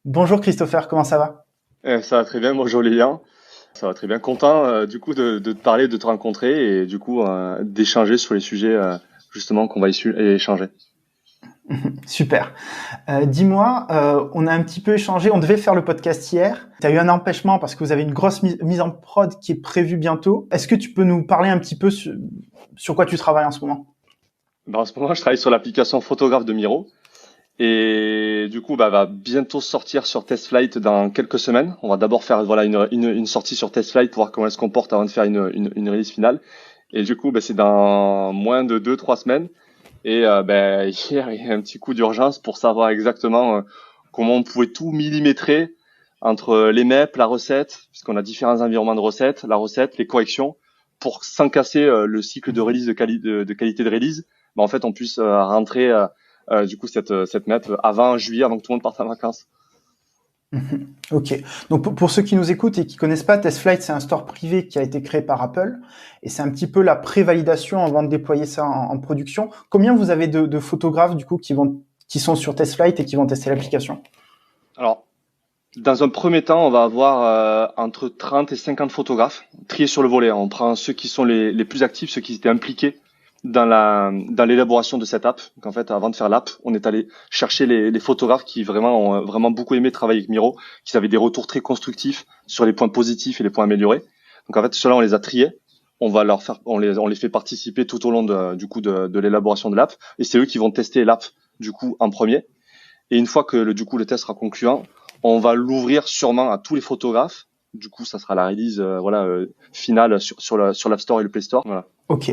Bonjour Christopher, comment ça va? Ça va très bien, bonjour Lilian. Ça va très bien. Content du coup de te parler, de te rencontrer et du coup d'échanger sur les sujets justement qu'on va échanger. Super. Dis-moi, on a un petit peu échangé, on devait faire le podcast hier. Tu as eu un empêchement parce que vous avez une grosse mise en prod qui est prévue bientôt. Est-ce que tu peux nous parler un petit peu sur quoi tu travailles en ce moment? Ben, en ce moment, je travaille sur l'application photographe de Miro et du coup, va bientôt sortir sur TestFlight dans quelques semaines. On va d'abord faire voilà une sortie sur TestFlight pour voir comment elle se comporte avant de faire une release finale. Et du coup, c'est dans moins de 2, 3 semaines. Et hier, il y a un petit coup d'urgence pour savoir exactement comment on pouvait tout millimétrer entre les MEP, la recette, puisqu'on a différents environnements de recettes, la recette, les corrections, pour sans casser le cycle de release de qualité de release, en fait, on puisse rentrer du coup cette MEP avant juillet, avant que tout le monde parte en vacances. Ok. Donc pour ceux qui nous écoutent et qui connaissent pas, TestFlight, c'est un store privé qui a été créé par Apple et c'est un petit peu la prévalidation avant de déployer ça en production. Combien vous avez de photographes du coup qui sont sur TestFlight et qui vont tester l'application? Alors, dans un premier temps, on va avoir entre 30 et 50 photographes triés sur le volet. On prend ceux qui sont les plus actifs, ceux qui étaient impliqués dans l'élaboration de cette app. Donc en fait, avant de faire l'app, on est allé chercher les photographes qui vraiment ont vraiment beaucoup aimé travailler avec Miro, qui avaient des retours très constructifs sur les points positifs et les points améliorés. Donc en fait, ceux-là, on les a triés. On les fait participer tout au long de l'élaboration de l'app. Et c'est eux qui vont tester l'app, du coup, en premier. Et une fois que le test sera concluant, on va l'ouvrir sûrement à tous les photographes. Du coup, ça sera la release finale sur l'App Store et le Play Store. Voilà. Ok.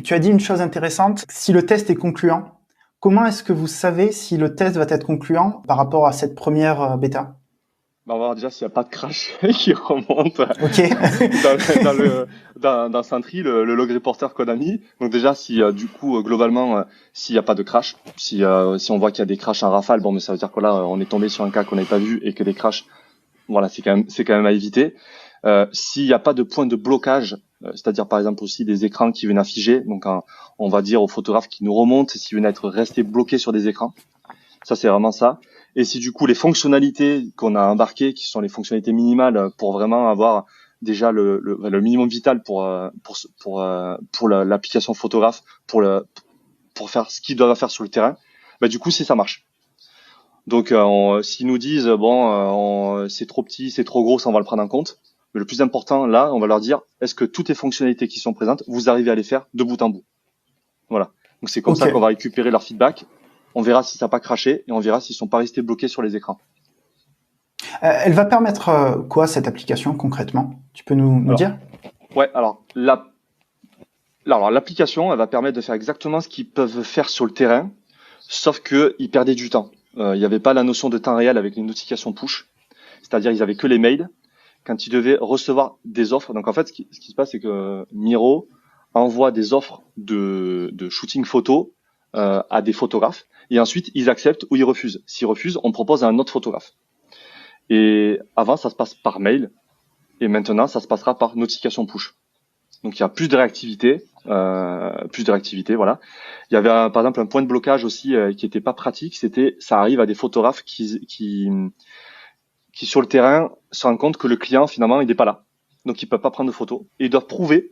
Tu as dit une chose intéressante. Si le test est concluant, comment est-ce que vous savez si le test va être concluant par rapport à cette première bêta? On va voir déjà s'il n'y a pas de crash qui remonte Ok. dans Sentry, le log reporter qu'on a mis. Donc déjà, si du coup, globalement, s'il n'y a pas de crash, si on voit qu'il y a des crashs en rafale, mais ça veut dire que là, on est tombé sur un cas qu'on n'avait pas vu et que les crashs, voilà, c'est quand même à éviter. S'il n'y a pas de point de blocage, c'est-à-dire par exemple aussi des écrans qui viennent à figer, donc on va dire aux photographes qui nous remontent s'ils viennent être restés bloqués sur des écrans. Ça, c'est vraiment ça. Et si du coup les fonctionnalités qu'on a embarquées, qui sont les fonctionnalités minimales pour vraiment avoir déjà le minimum vital pour l'application photographe, pour faire ce qu'ils doivent faire sur le terrain, du coup si ça marche. Donc s'ils nous disent c'est trop petit, c'est trop gros, ça on va le prendre en compte. Mais le plus important là, on va leur dire est-ce que toutes les fonctionnalités qui sont présentes, vous arrivez à les faire de bout en bout. Voilà. Donc c'est comme Ok. ça qu'on va récupérer leur feedback. On verra si ça n'a pas craché et on verra s'ils sont pas restés bloqués sur les écrans. Elle va permettre quoi cette application concrètement? Tu peux nous Alors, dire? ouais, l'application, elle va permettre de faire exactement ce qu'ils peuvent faire sur le terrain, sauf que ils perdaient du temps. Il n'y avait pas la notion de temps réel avec les notifications push, c'est-à-dire ils avaient que les mails quand ils devaient recevoir des offres. Donc en fait, ce qui se passe, c'est que Miro envoie des offres de shooting photo à des photographes et ensuite ils acceptent ou ils refusent. S'ils refusent, on propose à un autre photographe. Et avant, ça se passe par mail et maintenant, ça se passera par notification push. Donc il y a plus de réactivité, voilà. Il y avait par exemple un point de blocage aussi qui était pas pratique, c'était ça arrive à des photographes qui sur le terrain se rendent compte que le client finalement il n'est pas là, donc ils peuvent pas prendre de photos et ils doivent prouver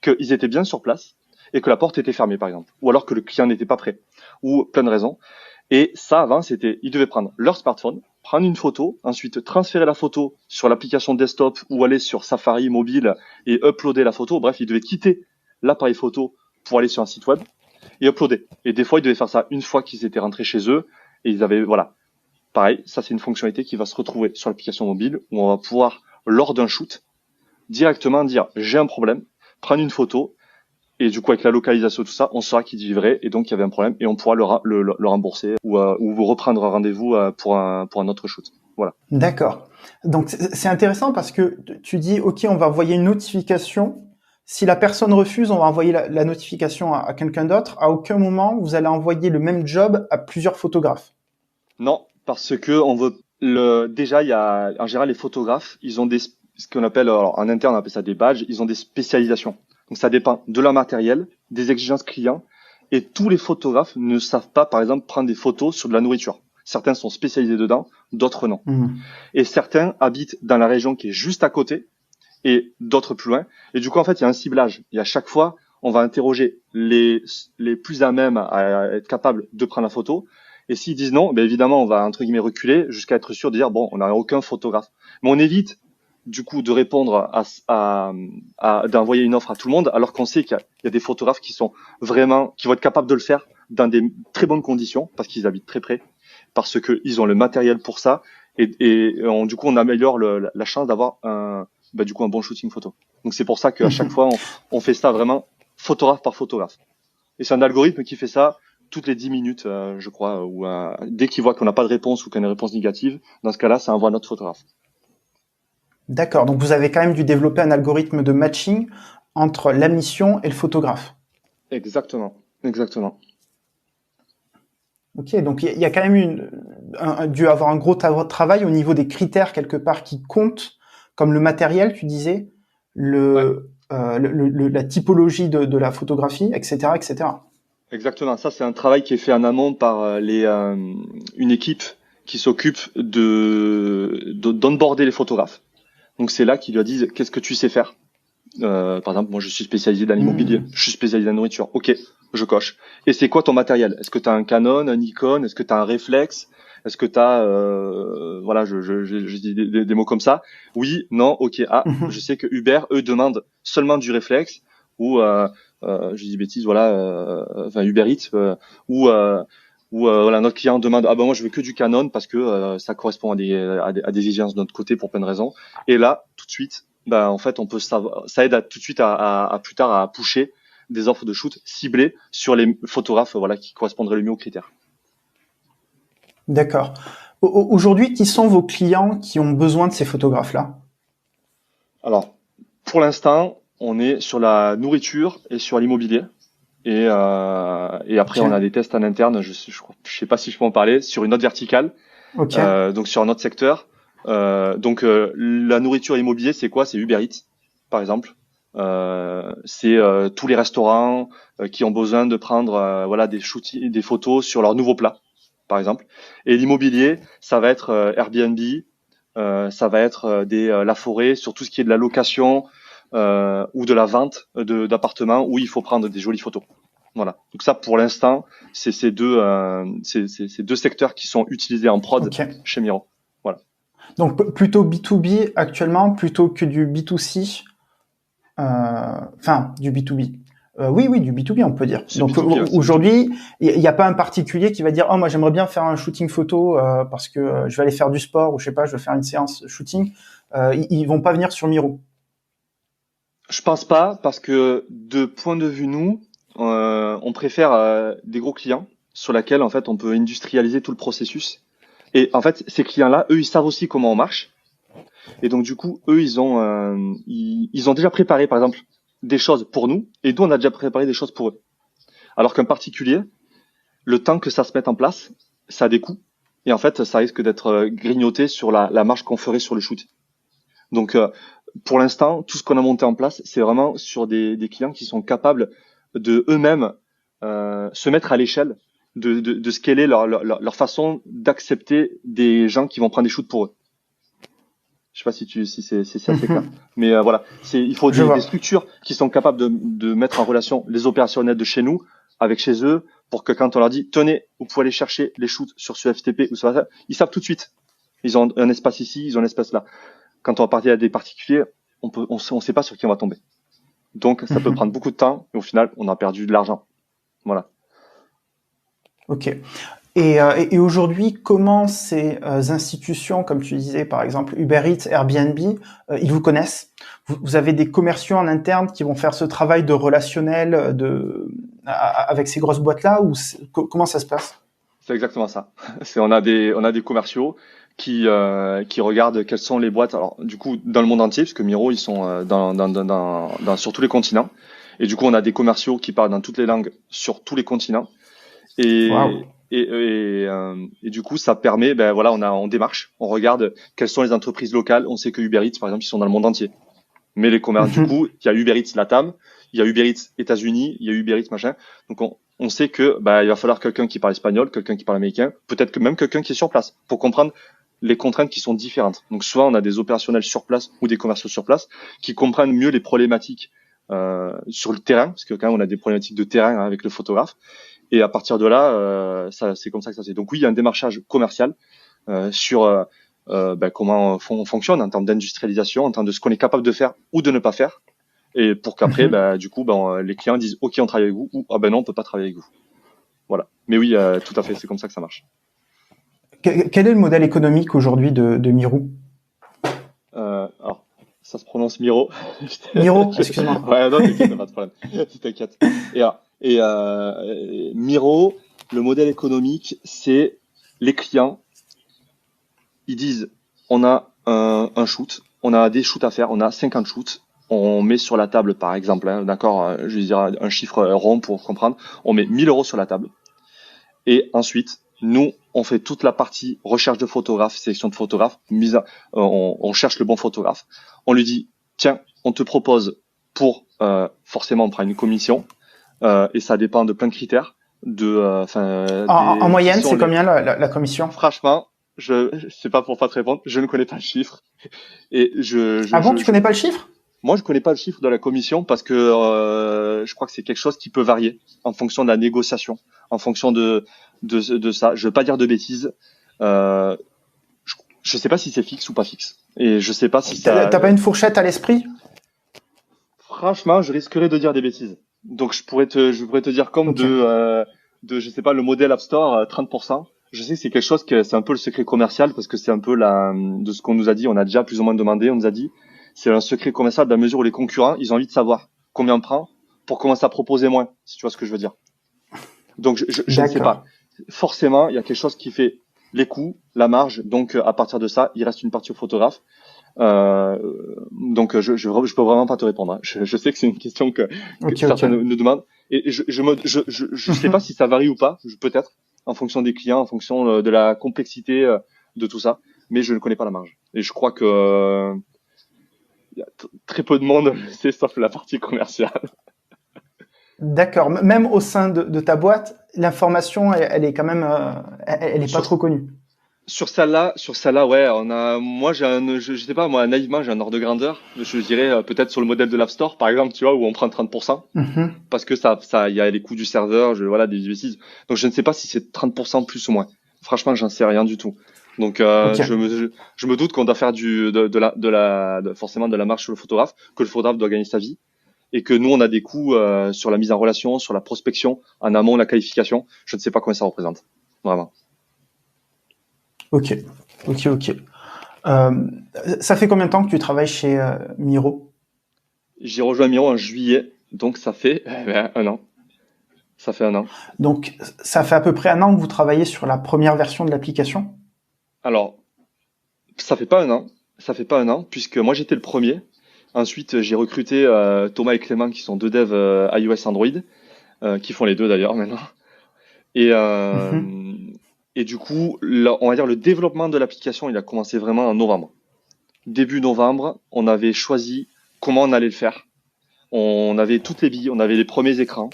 qu'ils étaient bien sur place et que la porte était fermée par exemple, ou alors que le client n'était pas prêt, ou plein de raisons. Et ça avant c'était ils devaient prendre leur smartphone, prendre une photo, ensuite transférer la photo sur l'application desktop ou aller sur Safari mobile et uploader la photo. Bref, ils devaient quitter l'appareil photo pour aller sur un site web et uploader. Et des fois, ils devaient faire ça une fois qu'ils étaient rentrés chez eux et ils avaient, voilà. Pareil, ça c'est une fonctionnalité qui va se retrouver sur l'application mobile où on va pouvoir, lors d'un shoot, directement dire j'ai un problème, prendre une photo et du coup avec la localisation tout ça, on saura qu'il dit vrai et donc il y avait un problème et on pourra le rembourser ou vous reprendre un rendez-vous pour un autre shoot. Voilà. D'accord. Donc c'est intéressant parce que tu dis ok, on va envoyer une notification. Si la personne refuse, on va envoyer la notification à quelqu'un d'autre. À aucun moment vous allez envoyer le même job à plusieurs photographes. Non, parce que on veut déjà il y a en général les photographes, ils ont ce qu'on appelle alors, en interne on appelle ça des badges, ils ont des spécialisations. Donc ça dépend de leur matériel, des exigences clients et tous les photographes ne savent pas par exemple prendre des photos sur de la nourriture. Certains sont spécialisés dedans, d'autres non. Mhm. Et certains habitent dans la région qui est juste à côté et d'autres plus loin. Et du coup, en fait, il y a un ciblage. Et à chaque fois, on va interroger les plus à même à être capables de prendre la photo. Et s'ils disent non, ben évidemment, on va entre guillemets reculer jusqu'à être sûr de dire bon, on n'a aucun photographe. Mais on évite du coup de répondre d'envoyer une offre à tout le monde, alors qu'on sait qu'il y a des photographes qui vont être capables de le faire dans des très bonnes conditions parce qu'ils habitent très près, parce que ils ont le matériel pour ça. Du coup, on améliore la chance d'avoir un bon shooting photo. Donc c'est pour ça qu'à chaque fois, on fait ça vraiment photographe par photographe. Et c'est un algorithme qui fait ça toutes les 10 minutes, je crois, ou dès qu'il voit qu'on n'a pas de réponse ou qu'on a une réponse négative, dans ce cas-là, ça envoie notre photographe. D'accord, donc vous avez quand même dû développer un algorithme de matching entre la mission et le photographe. Exactement. Ok, donc il y a quand même dû avoir un gros travail au niveau des critères quelque part qui comptent, comme le matériel, tu disais, Ouais. La typologie de la photographie, etc., etc. Exactement. Ça, c'est un travail qui est fait en amont par une équipe qui s'occupe d'onboarder les photographes. Donc c'est là qu'ils lui disent qu'est-ce que tu sais faire. Par exemple, moi je suis spécialisé dans l'immobilier, je suis spécialisé dans la nourriture. Ok, je coche. Et c'est quoi ton matériel? Est-ce que tu as un Canon, un Nikon? Est-ce que tu as un réflexe? Est-ce que tu as voilà, je dis des mots comme ça. Oui, non, ok. Ah, je sais que Uber, eux, demandent seulement du réflexe ou je dis des bêtises, voilà, enfin Uber Eats ou voilà, notre client demande ah ben moi je veux que du Canon parce que ça correspond à des exigences de notre côté pour plein de raisons. Et là, tout de suite, ben en fait on peut savoir, ça aide tout de suite à plus tard à pusher des offres de shoot ciblées sur les photographes voilà qui correspondraient le mieux aux critères. D'accord. Aujourd'hui, qui sont vos clients qui ont besoin de ces photographes-là? Alors pour l'instant, on est sur la nourriture et sur l'immobilier. Et après, Ok. on a des tests en interne. Je sais pas si je peux en parler sur une autre verticale. Ok. Donc sur un autre secteur. La nourriture et l'immobilier, c'est quoi? C'est Uber Eats, par exemple. C'est tous les restaurants qui ont besoin de prendre voilà des photos sur leurs nouveaux plats, par exemple. Et l'immobilier, ça va être Airbnb, ça va être la forêt, sur tout ce qui est de la location ou de la vente d'appartements où il faut prendre des jolies photos. Voilà. Donc ça, pour l'instant, c'est ces deux secteurs qui sont utilisés en prod Ok. chez Miro. Voilà. Donc plutôt B2B actuellement plutôt que du B2C. Enfin, du B2B. Oui, oui, du B2B, on peut dire. C'est Donc B2B, ouais, c'est B2B. aujourd'hui, il n'y a pas un particulier qui va dire oh moi j'aimerais bien faire un shooting photo parce que je vais aller faire du sport ou je sais pas, je vais faire une séance shooting. Ils vont pas venir sur Miro. Je pense pas parce que de point de vue nous, on préfère des gros clients sur lesquels en fait on peut industrialiser tout le processus. Et en fait, ces clients-là, eux, ils savent aussi comment on marche. Et donc du coup, eux, ils ont déjà préparé, par exemple, des choses pour nous, et nous, on a déjà préparé des choses pour eux. Alors qu'un particulier, le temps que ça se mette en place, ça a des coûts, et en fait, ça risque d'être grignoté sur la marge qu'on ferait sur le shoot. Donc, pour l'instant, tout ce qu'on a monté en place, c'est vraiment sur des clients qui sont capables de eux-mêmes se mettre à l'échelle de scaler leur façon d'accepter des gens qui vont prendre des shoots pour eux. Je sais pas si c'est assez clair. Mais voilà, il faut Je des vois. structures qui sont capables de mettre en relation les opérationnels de chez nous avec chez eux pour que quand on leur dit tenez, vous pouvez aller chercher les shoots sur ce FTP ou sur ça, ils savent tout de suite. Ils ont un espace ici, ils ont un espace là. Quand on va partir à des particuliers, on sait pas sur qui on va tomber. Donc ça peut prendre beaucoup de temps et au final, on a perdu de l'argent. Voilà. Ok. Et aujourd'hui, comment ces institutions, comme tu disais, par exemple Uber Eats, Airbnb, ils vous connaissent? Vous avez des commerciaux en interne qui vont faire ce travail de relationnel avec ces grosses boîtes-là ou comment ça se passe? C'est exactement ça. On a des commerciaux qui regardent quelles sont les boîtes. Alors du coup dans le monde entier, parce que Miro ils sont sur tous les continents. Et du coup on a des commerciaux qui parlent dans toutes les langues sur tous les continents. Waouh. Et du coup ça permet, ben voilà, on démarche, on regarde quelles sont les entreprises locales. On sait que Uber Eats par exemple ils sont dans le monde entier. Mais les commerces, du coup, il y a Uber Eats Latam, il y a Uber Eats États-Unis, il y a Uber Eats machin. Donc on sait que il va falloir quelqu'un qui parle espagnol, quelqu'un qui parle américain, peut-être que même quelqu'un qui est sur place pour comprendre les contraintes qui sont différentes. Donc soit on a des opérationnels sur place ou des commerciaux sur place qui comprennent mieux les problématiques sur le terrain, parce que quand même on a des problématiques de terrain avec le photographe. Et à partir de là, c'est comme ça que ça se fait. Donc oui, il y a un démarchage commercial sur comment on fonctionne en termes d'industrialisation, en termes de ce qu'on est capable de faire ou de ne pas faire. Et pour qu'après, du coup, les clients disent OK, on travaille avec vous, ou non, on peut pas travailler avec vous. Voilà. Mais oui, tout à fait, c'est comme ça que ça marche. Quel est le modèle économique aujourd'hui de Miro? Alors, ça se prononce Miro. Miro, excuse-moi. Ouais, non, t'inquiète, pas de problème. T'inquiète. Miro, le modèle économique, c'est les clients, ils disent, on a un shoot, on a des shoots à faire, on a 50 shoots, on met sur la table, par exemple, d'accord, je vais dire un chiffre rond pour comprendre, on met 1 000 euros sur la table. Et ensuite, nous, on fait toute la partie recherche de photographes, sélection de photographes, on cherche le bon photographe. On lui dit, tiens, on te propose forcément, on prend une commission, et ça dépend de plein de critères. En moyenne, c'est combien la commission? Franchement, c'est pas pour pas te répondre, je ne connais pas le chiffre. Et tu connais pas le chiffre? Moi, je connais pas le chiffre de la commission parce que je crois que c'est quelque chose qui peut varier en fonction de la négociation, en fonction de ça. Je veux pas dire de bêtises. Je sais pas si c'est fixe ou pas fixe. Et je sais pas si ça. T'as pas une fourchette à l'esprit? Franchement, je risquerais de dire des bêtises. Donc je pourrais te dire comme okay. Je sais pas, le modèle App Store 30%. Je sais que c'est quelque chose c'est un peu le secret commercial parce que c'est un peu de ce qu'on nous a dit. On a déjà plus ou moins demandé. On nous a dit c'est un secret commercial de la mesure où les concurrents ils ont envie de savoir combien on prend pour commencer à proposer moins. Si tu vois ce que je veux dire. Donc je ne sais pas. Forcément, il y a quelque chose qui fait les coûts, la marge. Donc à partir de ça, il reste une partie au photographe. Donc je peux vraiment pas te répondre. Hein. Je sais que c'est une question que certains nous demandent et je sais pas si ça varie ou pas, peut-être en fonction des clients, en fonction de la complexité de tout ça, mais je ne connais pas la marge. Et je crois que il y a très peu de monde sait sauf la partie commerciale. D'accord. Même au sein de ta boîte, l'information, elle est quand même, elle est pas trop connue. Sur celle-là, ouais, moi je sais pas, moi naïvement j'ai un ordre de grandeur. Je dirais peut-être sur le modèle de l'App Store, par exemple, tu vois, où on prend 30%, parce que il y a les coûts du serveur, des bêtises. Donc je ne sais pas si c'est 30% plus ou moins. Franchement, j'en sais rien du tout. Donc je me doute qu'on doit faire forcément de la marge sur le photographe, que le photographe doit gagner sa vie, et que nous on a des coûts sur la mise en relation, sur la prospection, en amont la qualification. Je ne sais pas combien ça représente, vraiment. Ok. Ça fait combien de temps que tu travailles chez Miro? J'ai rejoint Miro en juillet, donc ça fait 1 an. Ça fait 1 an. Donc ça fait à peu près 1 an que vous travaillez sur la première version de l'application? Alors, ça fait pas 1 an, puisque moi j'étais le premier. Ensuite, j'ai recruté Thomas et Clément, qui sont 2 devs iOS Android, qui font les deux d'ailleurs maintenant. Et du coup, on va dire le développement de l'application, il a commencé vraiment en novembre. Début novembre, on avait choisi comment on allait le faire. On avait toutes les billes, on avait les premiers écrans.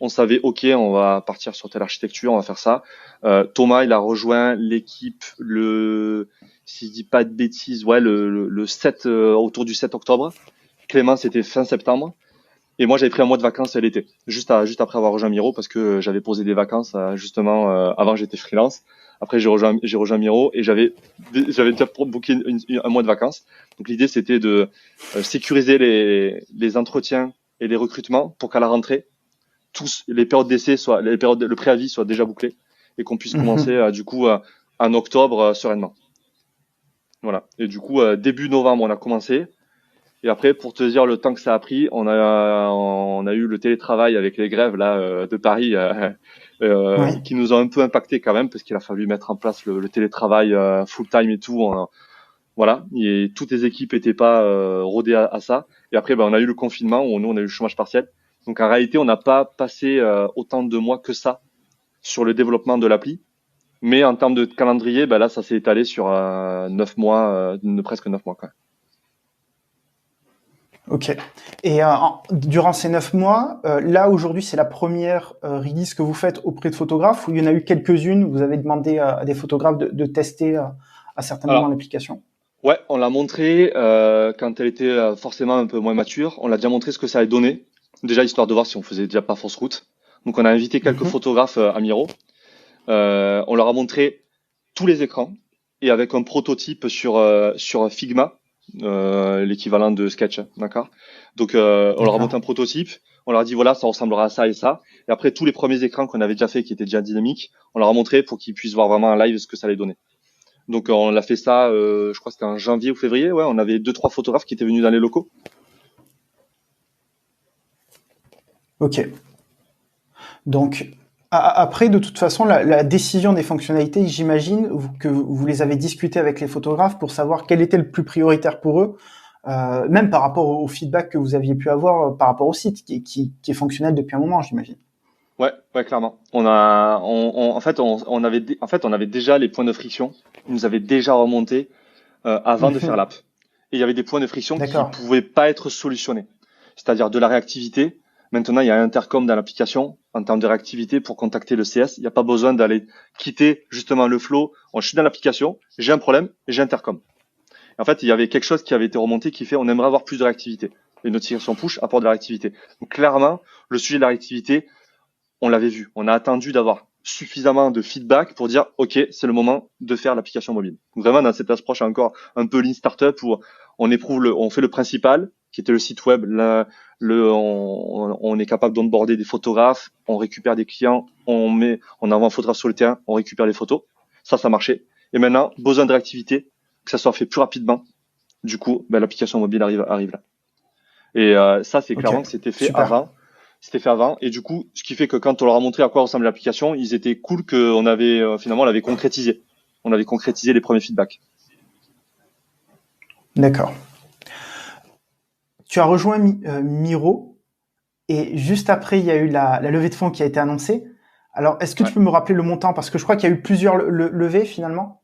On savait, ok, on va partir sur telle architecture, on va faire ça. Thomas, il a rejoint l'équipe si je dis pas de bêtises, ouais, le 7, autour du 7 octobre. Clément, c'était fin septembre. Et moi, j'avais pris un mois de vacances l'été, juste après avoir rejoint Miro, parce que j'avais posé des vacances, justement, avant j'étais freelance. Après, j'ai rejoint Miro et j'avais déjà booké un mois de vacances. Donc, l'idée, c'était de sécuriser les entretiens et les recrutements pour qu'à la rentrée, tous les périodes d'essai le préavis soit déjà bouclé et qu'on puisse commencer, du coup, en octobre, sereinement. Voilà. Et du coup, début novembre, on a commencé. Et après, pour te dire le temps que ça a pris, on a eu le télétravail avec les grèves là de Paris qui nous ont un peu impacté quand même, parce qu'il a fallu mettre en place le télétravail full time et tout. Voilà. Et toutes les équipes étaient pas rodées à ça. Et après, on a eu le confinement où nous on a eu le chômage partiel. Donc en réalité, on n'a pas passé autant de mois que ça sur le développement de l'appli. Mais en termes de calendrier, là, ça s'est étalé sur 9 mois, presque 9 mois quand même. Ok. Et durant ces 9 mois, là aujourd'hui c'est la première release que vous faites auprès de photographes, ou il y en a eu quelques-unes, vous avez demandé à des photographes de tester à certains moments Alors, l'application. ouais, on l'a montré quand elle était forcément un peu moins mature. On l'a déjà montré ce que ça allait donner. Déjà, histoire de voir si on faisait déjà pas fausse route. Donc, on a invité quelques Mhm. photographes à Miro. On leur a montré tous les écrans et avec un prototype sur Figma, l'équivalent de Sketch, d'accord. Donc, on leur a montré D'accord. un prototype. On leur a dit voilà, ça ressemblera à ça et ça. Et après, tous les premiers écrans qu'on avait déjà fait, qui étaient déjà dynamiques, on leur a montré pour qu'ils puissent voir vraiment en live ce que ça allait donner. Donc on a fait ça, je crois que c'était en janvier ou février. Ouais, on avait deux trois photographes qui étaient venus dans les locaux. Ok. Donc après, de toute façon, la décision des fonctionnalités, j'imagine que vous les avez discutées avec les photographes pour savoir quel était le plus prioritaire pour eux, même par rapport au feedback que vous aviez pu avoir par rapport au site, qui est fonctionnel depuis un moment, j'imagine. Ouais, ouais, clairement. En fait, on avait déjà les points de friction. Ils nous avaient déjà remonté avant de faire Mhm. l'app. Et il y avait des points de friction qui D'accord. pouvaient pas être solutionnés. C'est-à-dire de la réactivité. Maintenant, il y a un intercom dans l'application en termes de réactivité pour contacter le CS. Il n'y a pas besoin d'aller quitter justement le flow. Je suis dans l'application, j'ai un problème, j'ai intercom. En fait, il y avait quelque chose qui avait été remonté qui fait on aimerait avoir plus de réactivité. Les notifications push apportent de la réactivité. Donc clairement, le sujet de la réactivité, on l'avait vu. On a attendu d'avoir suffisamment de feedback pour dire OK, c'est le moment de faire l'application mobile. Donc vraiment dans cette approche encore un peu lean startup où on fait le principal qui était le site web. On est capable d'onboarder des photographes, on récupère des clients, on envoie un photographe sur le terrain, on récupère les photos. Ça marchait. Et maintenant, besoin de réactivité, que ça soit fait plus rapidement. Du coup, l'application mobile arrive là. Et ça, c'est Ok. clairement que c'était fait Super. avant. C'était fait avant. Et du coup, ce qui fait que quand on leur a montré à quoi ressemble l'application, ils étaient cool qu'on avait finalement on l'avait concrétisé. On avait concrétisé les premiers feedbacks. D'accord. Tu as rejoint Miro, et juste après, il y a eu la levée de fonds qui a été annoncée. Alors, est-ce que Ouais. tu peux me rappeler le montant? Parce que je crois qu'il y a eu plusieurs levées finalement.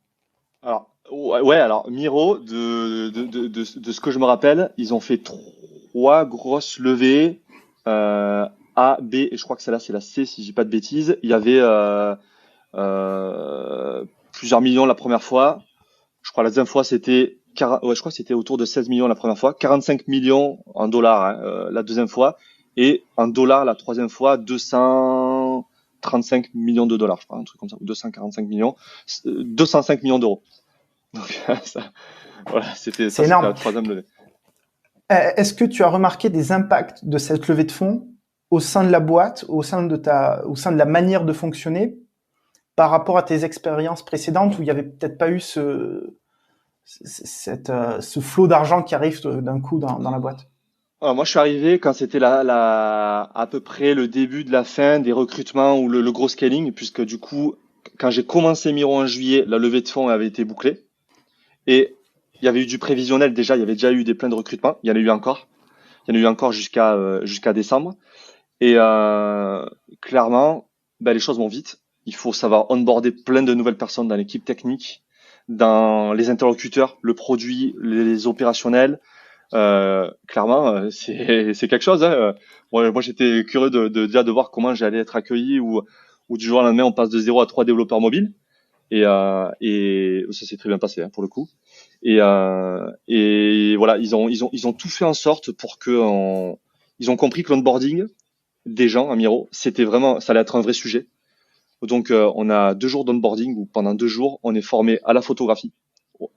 Alors ouais, alors Miro, de ce que je me rappelle, ils ont fait trois grosses levées. A, B, et je crois que celle-là c'est la C si je dis pas de bêtises. Il y avait plusieurs millions la première fois. Je crois la deuxième fois c'était ouais, je crois que c'était autour de 16 millions la première fois, 45 millions en dollars hein, la deuxième fois, et en dollars la troisième fois 235 millions de dollars, je crois, un truc comme ça, ou 245 millions, 205 millions d'euros. Donc ça, voilà, C'est c'était la énorme. troisième levée. Est-ce que tu as remarqué des impacts de cette levée de fonds au sein de la boîte, au sein de la manière de fonctionner, par rapport à tes expériences précédentes où il y avait peut-être pas eu ce flot d'argent qui arrive d'un coup dans la boîte? Alors, moi, je suis arrivé quand c'était à peu près le début de la fin des recrutements ou le gros scaling, puisque du coup, quand j'ai commencé Miro en juillet, la levée de fonds avait été bouclée. Et il y avait eu du prévisionnel déjà, il y avait déjà eu des plans de recrutement, il y en a eu encore. Il y en a eu encore jusqu'à décembre. Et clairement, les choses vont vite. Il faut savoir onboarder plein de nouvelles personnes dans l'équipe technique, dans les interlocuteurs, le produit, les opérationnels. Clairement, c'est quelque chose. Hein. Moi, j'étais curieux déjà de voir comment j'allais être accueilli ou du jour au lendemain, on passe de 0 à 3 développeurs mobiles. Et ça s'est très bien passé hein, pour le coup. Et voilà, ils ont tout fait en sorte pour que ils ont compris que l'onboarding des gens à Miro, c'était vraiment, ça allait être un vrai sujet. Donc, on a 2 jours d'onboarding où pendant 2 jours, on est formé à la photographie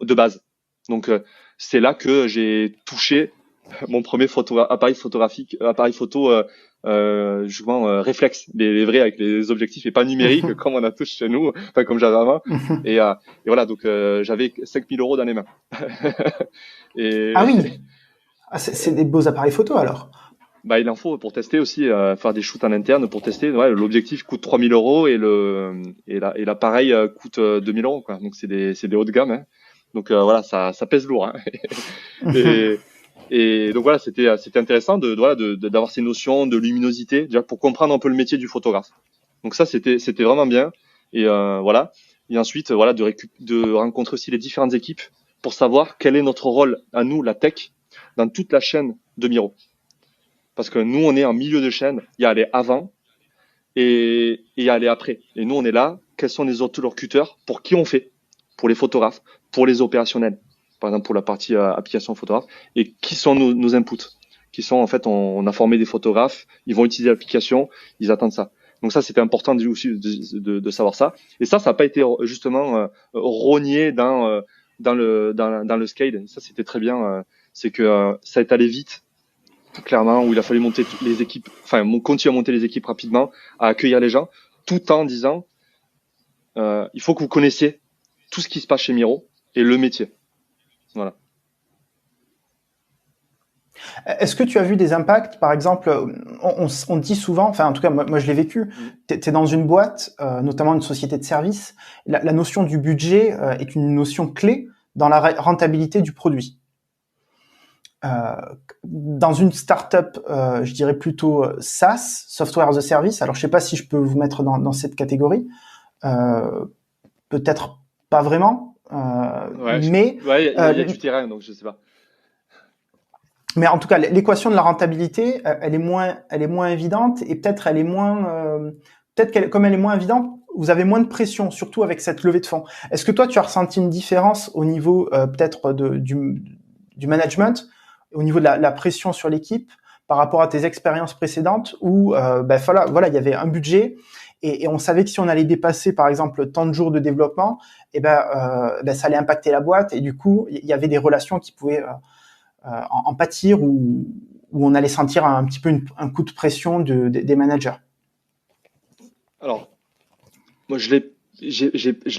de base. Donc, c'est là que j'ai touché mon premier appareil photo, justement réflexe, les vrais avec les objectifs et pas numériques comme on a tous chez nous, enfin comme j'avais avant. Et voilà, donc j'avais 5 000 € dans les mains. Ah Et oui, ah, c'est des beaux appareils photo alors. il en faut pour tester aussi, faire des shoots en interne pour tester. Ouais, l'objectif coûte 3 000 € et l'appareil coûte 2 000 € quoi. Donc c'est des hauts de gamme. Hein. Donc voilà, ça pèse lourd. Hein. Et, et donc voilà, c'était intéressant d'avoir ces notions de luminosité, déjà pour comprendre un peu le métier du photographe. Donc ça, c'était vraiment bien. Et voilà. Et ensuite, voilà, de rencontrer aussi les différentes équipes pour savoir quel est notre rôle à nous, la tech, dans toute la chaîne de Miro. Parce que nous, on est en milieu de chaîne. Il y a les avant et il y a les après. Et nous, on est là. Quels sont les interlocuteurs? Pour qui on fait? Pour les photographes, pour les opérationnels. Par exemple, pour la partie application photographe. Et qui sont nos inputs? Qui sont, en fait, on a formé des photographes. Ils vont utiliser l'application. Ils attendent ça. Donc ça, c'était important aussi de savoir ça. Et ça n'a pas été justement rogné dans le scale. Ça, c'était très bien. C'est que ça est allé vite, clairement, où il a fallu monter les équipes, enfin, continuer à monter les équipes rapidement, à accueillir les gens, tout en disant, il faut que vous connaissiez tout ce qui se passe chez Miro et le métier. Voilà. Est-ce que tu as vu des impacts? Par exemple, on dit souvent, enfin en tout cas moi je l'ai vécu, t'es dans une boîte, notamment une société de service, la notion du budget est une notion clé dans la rentabilité du produit. Dans une startup, je dirais plutôt SaaS, Software as a Service, alors je sais pas si je peux vous mettre dans cette catégorie, peut-être pas vraiment, mais il y a du terrain, donc je sais pas. Mais en tout cas, l'équation de la rentabilité, elle est moins évidente et peut-être elle est moins, comme elle est moins évidente, vous avez moins de pression, surtout avec cette levée de fonds. Est-ce que toi, tu as ressenti une différence au niveau peut-être du management, au niveau de la pression sur l'équipe par rapport à tes expériences précédentes où voilà, il y avait un budget et on savait que si on allait dépasser par exemple tant de jours de développement, ça allait impacter la boîte et du coup, il y avait des relations qui pouvaient en pâtir ou on allait sentir un petit peu un coup de pression des managers? Alors, moi, je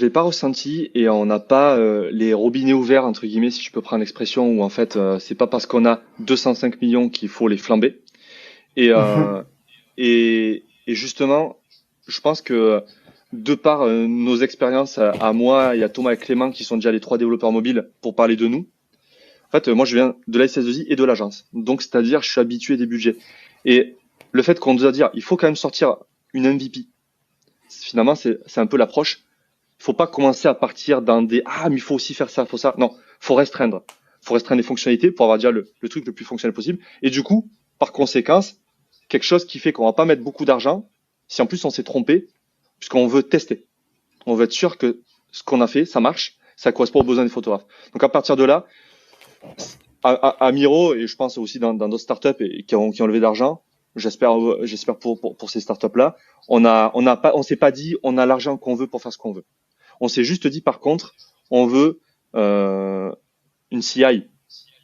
l'ai pas ressenti et on n'a pas les robinets ouverts, entre guillemets, si je peux prendre l'expression, où en fait, c'est pas parce qu'on a 205 millions qu'il faut les flamber. Et justement, je pense que de par nos expériences à moi et à Thomas et Clément, qui sont déjà les 3 développeurs mobiles, pour parler de nous, en fait, moi, je viens de la SS2I et de l'agence. Donc, c'est-à-dire, je suis habitué des budgets. Et le fait qu'on nous a dit, il faut quand même sortir une MVP. Finalement, c'est un peu l'approche. Il faut pas commencer à partir dans des, mais il faut aussi faire ça, faut ça. Non, faut restreindre. Faut restreindre les fonctionnalités pour avoir déjà le truc le plus fonctionnel possible. Et du coup, par conséquence, quelque chose qui fait qu'on va pas mettre beaucoup d'argent, si en plus on s'est trompé, puisqu'on veut tester. On veut être sûr que ce qu'on a fait, ça marche, ça correspond aux besoins des photographes. Donc, à partir de là, à Miro, et je pense aussi dans d'autres startups qui ont levé d'argent, j'espère pour ces startups là, on s'est pas dit on a l'argent qu'on veut pour faire ce qu'on veut. On s'est juste dit par contre on veut une CI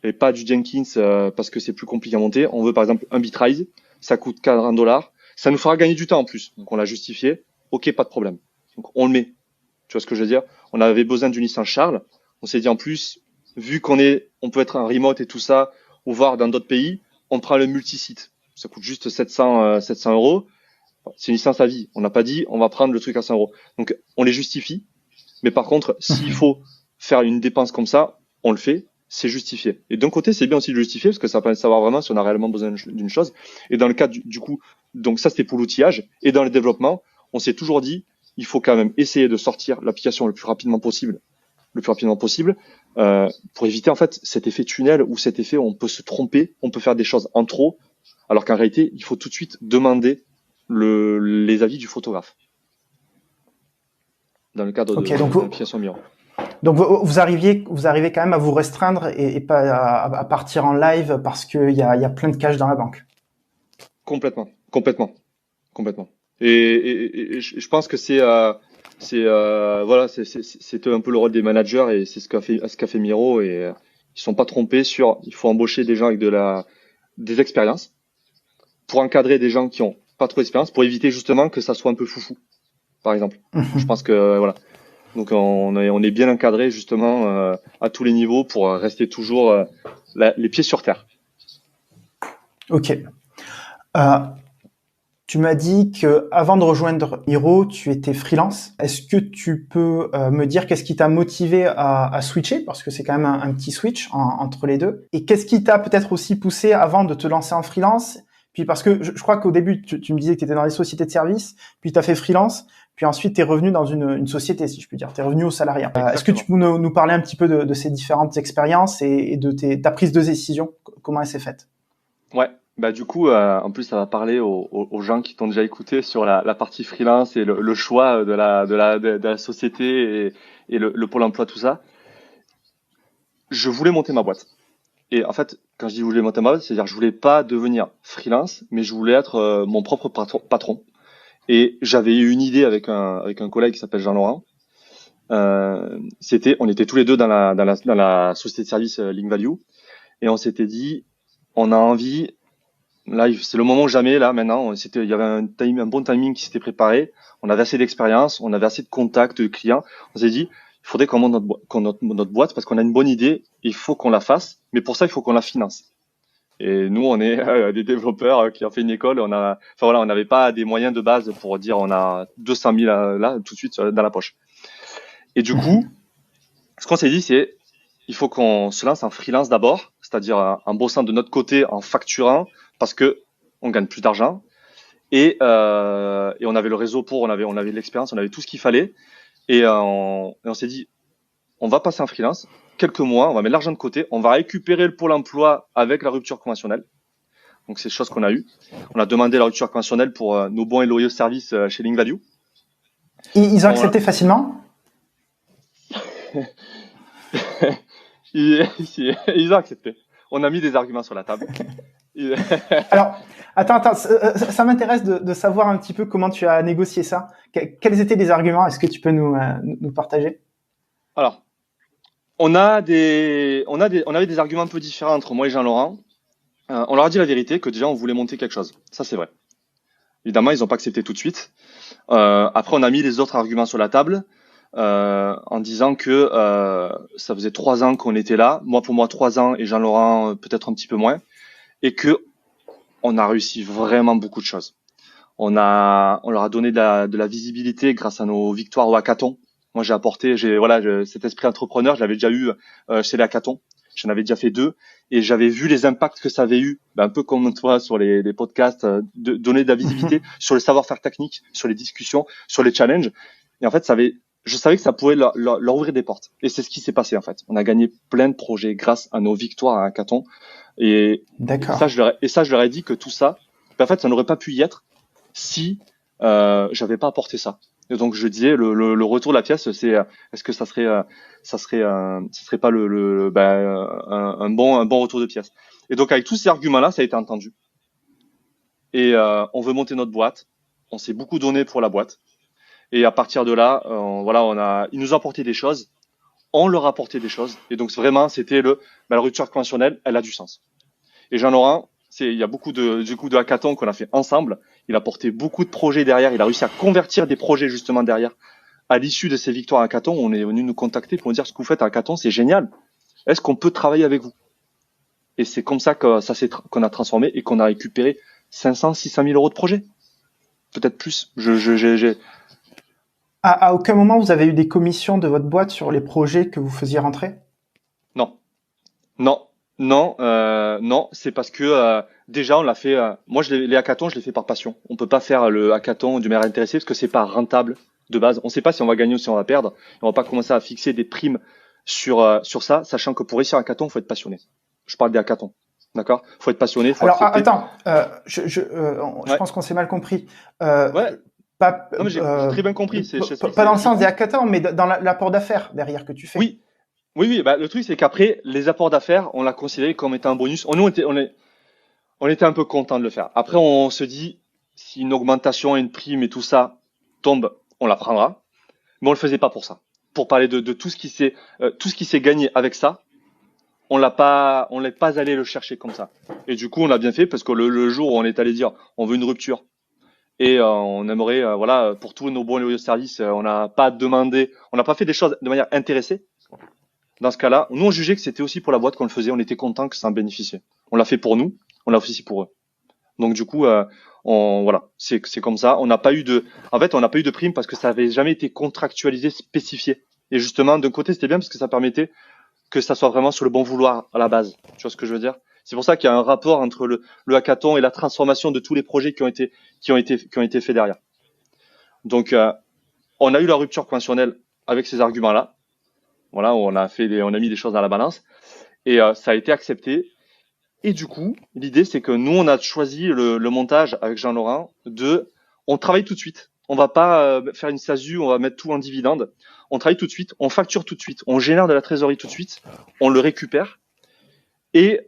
et pas du Jenkins parce que c'est plus compliqué à monter. On veut par exemple un Bitrise, ça coûte $40, ça nous fera gagner du temps en plus. Donc on l'a justifié, ok, pas de problème. Donc on le met. Tu vois ce que je veux dire? On avait besoin d'une licence Charles. On s'est dit en plus, vu on peut être en remote et tout ça, ou voir dans d'autres pays, on prend le multisite. Ça coûte juste 700 euros. C'est une licence à vie. On n'a pas dit, on va prendre le truc à 100 euros. Donc, on les justifie. Mais par contre, s'il faut faire une dépense comme ça, on le fait. C'est justifié. Et d'un côté, c'est bien aussi de le justifier parce que ça permet de savoir vraiment si on a réellement besoin d'une chose. Et dans le cas du coup, donc ça, c'était pour l'outillage. Et dans le développement, on s'est toujours dit, il faut quand même essayer de sortir l'application le plus rapidement possible pour éviter en fait cet effet tunnel ou cet effet où on peut se tromper, on peut faire des choses en trop, alors qu'en réalité, il faut tout de suite demander les avis du photographe. Dans le cadre de l'application Miro. Donc vous arrivez quand même à vous restreindre et pas à partir en live parce qu'il y a plein de cash dans la banque. Complètement. Et je pense que c'est un peu le rôle des managers et c'est ce qu'a fait Miro et ils sont pas trompés il faut embaucher des gens avec des expériences pour encadrer des gens qui ont pas trop d'expérience pour éviter justement que ça soit un peu foufou, par exemple. Je pense que voilà. Donc on est bien encadré justement à tous les niveaux pour rester toujours les pieds sur terre. Ok. Tu m'as dit que avant de rejoindre Miro, tu étais freelance. Est-ce que tu peux me dire qu'est-ce qui t'a motivé à switcher, parce que c'est quand même un petit switch entre les deux, et qu'est-ce qui t'a peut-être aussi poussé avant de te lancer en freelance? Puis parce que je crois qu'au début tu me disais que tu étais dans les sociétés de services, puis tu as fait freelance, puis ensuite tu es revenu dans une société, si je puis dire. Tu es revenu au salariat. Est-ce que tu peux nous parler un petit peu de ces différentes expériences et de ta prise de décision? comment elle s'est faite? Ouais. Bah du coup, en plus, ça va parler aux gens qui t'ont déjà écouté sur la partie freelance et le choix de la société et le pôle emploi, tout ça. Je voulais monter ma boîte. Et en fait, quand je dis je voulais monter ma boîte, c'est-à-dire que je voulais pas devenir freelance, mais je voulais être mon propre patron. Et j'avais eu une idée avec un collègue qui s'appelle Jean-Laurent. On était tous les deux dans la société de service Link Value, et on s'était dit, on a envie, là, c'est le moment ou jamais, là, maintenant, il y avait un bon timing qui s'était préparé, on avait assez d'expérience, on avait assez de contacts de clients, on s'est dit, il faudrait qu'on monte notre boîte parce qu'on a une bonne idée, il faut qu'on la fasse, mais pour ça, il faut qu'on la finance. Et nous, on est des développeurs qui ont fait une école, on n'avait pas des moyens de base pour dire on a 200 000 là, tout de suite dans la poche. Et du coup, ce qu'on s'est dit, c'est il faut qu'on se lance en freelance d'abord, c'est-à-dire en bossant de notre côté, en facturant, parce que on gagne plus d'argent. Et on avait le réseau on avait l'expérience, on avait tout ce qu'il fallait. Et on s'est dit, on va passer en freelance, quelques mois, on va mettre l'argent de côté, on va récupérer le pôle emploi avec la rupture conventionnelle. Donc c'est chose qu'on a eu. On a demandé la rupture conventionnelle pour nos bons et loyaux services chez Link Value. Ils ont accepté facilement? Ils ont accepté. On a mis des arguments sur la table. Alors, attends, ça m'intéresse de savoir un petit peu comment tu as négocié ça. Quels étaient les arguments? Est-ce que tu peux nous partager? Alors, on avait des arguments un peu différents entre moi et Jean-Laurent. On leur a dit la vérité que déjà on voulait monter quelque chose. Ça, c'est vrai. Évidemment, ils n'ont pas accepté tout de suite. Après, on a mis les autres arguments sur la table en disant que ça faisait 3 ans qu'on était là. Pour moi, 3 ans et Jean-Laurent peut-être un petit peu moins. Et que on a réussi vraiment beaucoup de choses. On leur a donné de la visibilité grâce à nos victoires au hackathon. Moi, cet esprit entrepreneur, je l'avais déjà eu chez les hackathons. J'en avais déjà fait 2 et j'avais vu les impacts que ça avait eu, un peu comme toi sur les podcasts, de donner de la visibilité sur le savoir-faire technique, sur les discussions, sur les challenges. Et en fait, je savais que ça pouvait leur ouvrir des portes. Et c'est ce qui s'est passé en fait. On a gagné plein de projets grâce à nos victoires à hackathon. Et ça, je leur ai dit que tout ça, en fait, ça n'aurait pas pu y être si j'avais pas apporté ça. Et donc je disais le retour de la pièce, c'est est-ce que ça serait pas un bon retour de pièce. Et donc avec tous ces arguments-là, ça a été entendu. Et on veut monter notre boîte. On s'est beaucoup donné pour la boîte. Et à partir de là, ils nous ont apporté des choses. On leur a apporté des choses. Et donc vraiment, c'était la rupture conventionnelle, elle a du sens. Et Jean-Laurent, il y a beaucoup de hackathons qu'on a fait ensemble. Il a porté beaucoup de projets derrière. Il a réussi à convertir des projets justement derrière. À l'issue de ces victoires hackathons, on est venu nous contacter pour nous dire ce que vous faites à hackathon, c'est génial. Est-ce qu'on peut travailler avec vous? Et c'est comme ça que qu'on a transformé et qu'on a récupéré 500, 600 000 euros de projets. Peut-être plus. À aucun moment vous avez eu des commissions de votre boîte sur les projets que vous faisiez rentrer? Non. Non, c'est parce que déjà on l'a fait. Moi, les hackathons, je les fais par passion. On peut pas faire le hackathon d'une manière intéressée parce que c'est pas rentable de base. On sait pas si on va gagner ou si on va perdre. Et on va pas commencer à fixer des primes sur ça, sachant que pour réussir un hackathon, faut être passionné. Je parle des hackathons, d'accord? Faut être passionné. Faut Alors accepter. attends, je pense qu'on s'est mal compris. Ouais. Pas, Non, mais j'ai très bien compris. Pas dans le sens des hackathons, mais dans l'apport d'affaires derrière que tu fais. Oui. Bah, le truc, c'est qu'après, les apports d'affaires, on l'a considéré comme étant un bonus. On était un peu content de le faire. Après, on se dit, si une augmentation, une prime et tout ça tombe, on la prendra. Mais on le faisait pas pour ça. Pour parler de tout ce qui s'est gagné avec ça, on n'est pas allé le chercher comme ça. Et du coup, on l'a bien fait parce que le jour où on est allé dire, on veut une rupture et on aimerait, pour tous nos bons et loyaux services, on n'a pas fait des choses de manière intéressée. Dans ce cas-là, nous on jugeait que c'était aussi pour la boîte qu'on le faisait, on était content que ça en bénéficiait. On l'a fait pour nous, on l'a fait aussi pour eux. Donc du coup, c'est comme ça. On n'a pas eu de prime parce que ça avait jamais été contractualisé, spécifié. Et justement, d'un côté, c'était bien parce que ça permettait que ça soit vraiment sur le bon vouloir à la base. Tu vois ce que je veux dire? C'est pour ça qu'il y a un rapport entre le hackathon et la transformation de tous les projets qui ont été faits derrière. Donc, on a eu la rupture conventionnelle avec ces arguments-là. Voilà, on a mis des choses dans la balance et ça a été accepté. Et du coup, l'idée, c'est que nous, on a choisi le montage avec Jean-Laurent on travaille tout de suite. On va pas faire une SASU, on va mettre tout en dividende. On travaille tout de suite, on facture tout de suite, on génère de la trésorerie tout de suite, on le récupère et,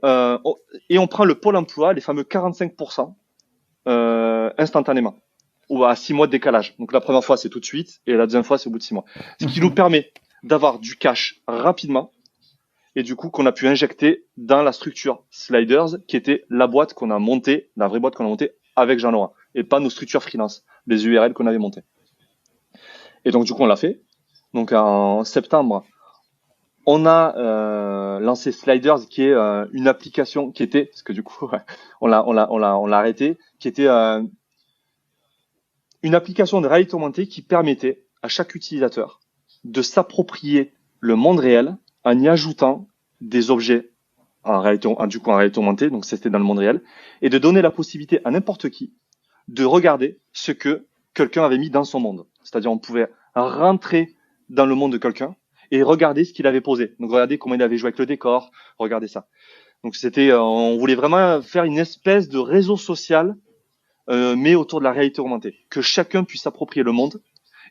et on prend le pôle emploi, les fameux 45%, instantanément ou à 6 mois de décalage. Donc la première fois, c'est tout de suite et la deuxième fois, c'est au bout de 6 mois. Ce qui nous permet d'avoir du cash rapidement et du coup qu'on a pu injecter dans la structure Sliders, qui était la boîte qu'on a montée, la vraie boîte qu'on a montée avec Jean-Laurent, et pas nos structures freelance, les URL qu'on avait montées. Et donc du coup on l'a fait. Donc en septembre, on a lancé Sliders, qui est une application qui était, parce que du coup on l'a arrêté, qui était une application de réalité augmentée qui permettait à chaque utilisateur de s'approprier le monde réel en y ajoutant des objets en réalité augmentée, donc c'était dans le monde réel, et de donner la possibilité à n'importe qui de regarder ce que quelqu'un avait mis dans son monde. C'est-à-dire on pouvait rentrer dans le monde de quelqu'un et regarder ce qu'il avait posé. Donc regarder comment il avait joué avec le décor, regarder ça. Donc on voulait vraiment faire une espèce de réseau social, mais autour de la réalité augmentée, que chacun puisse s'approprier le monde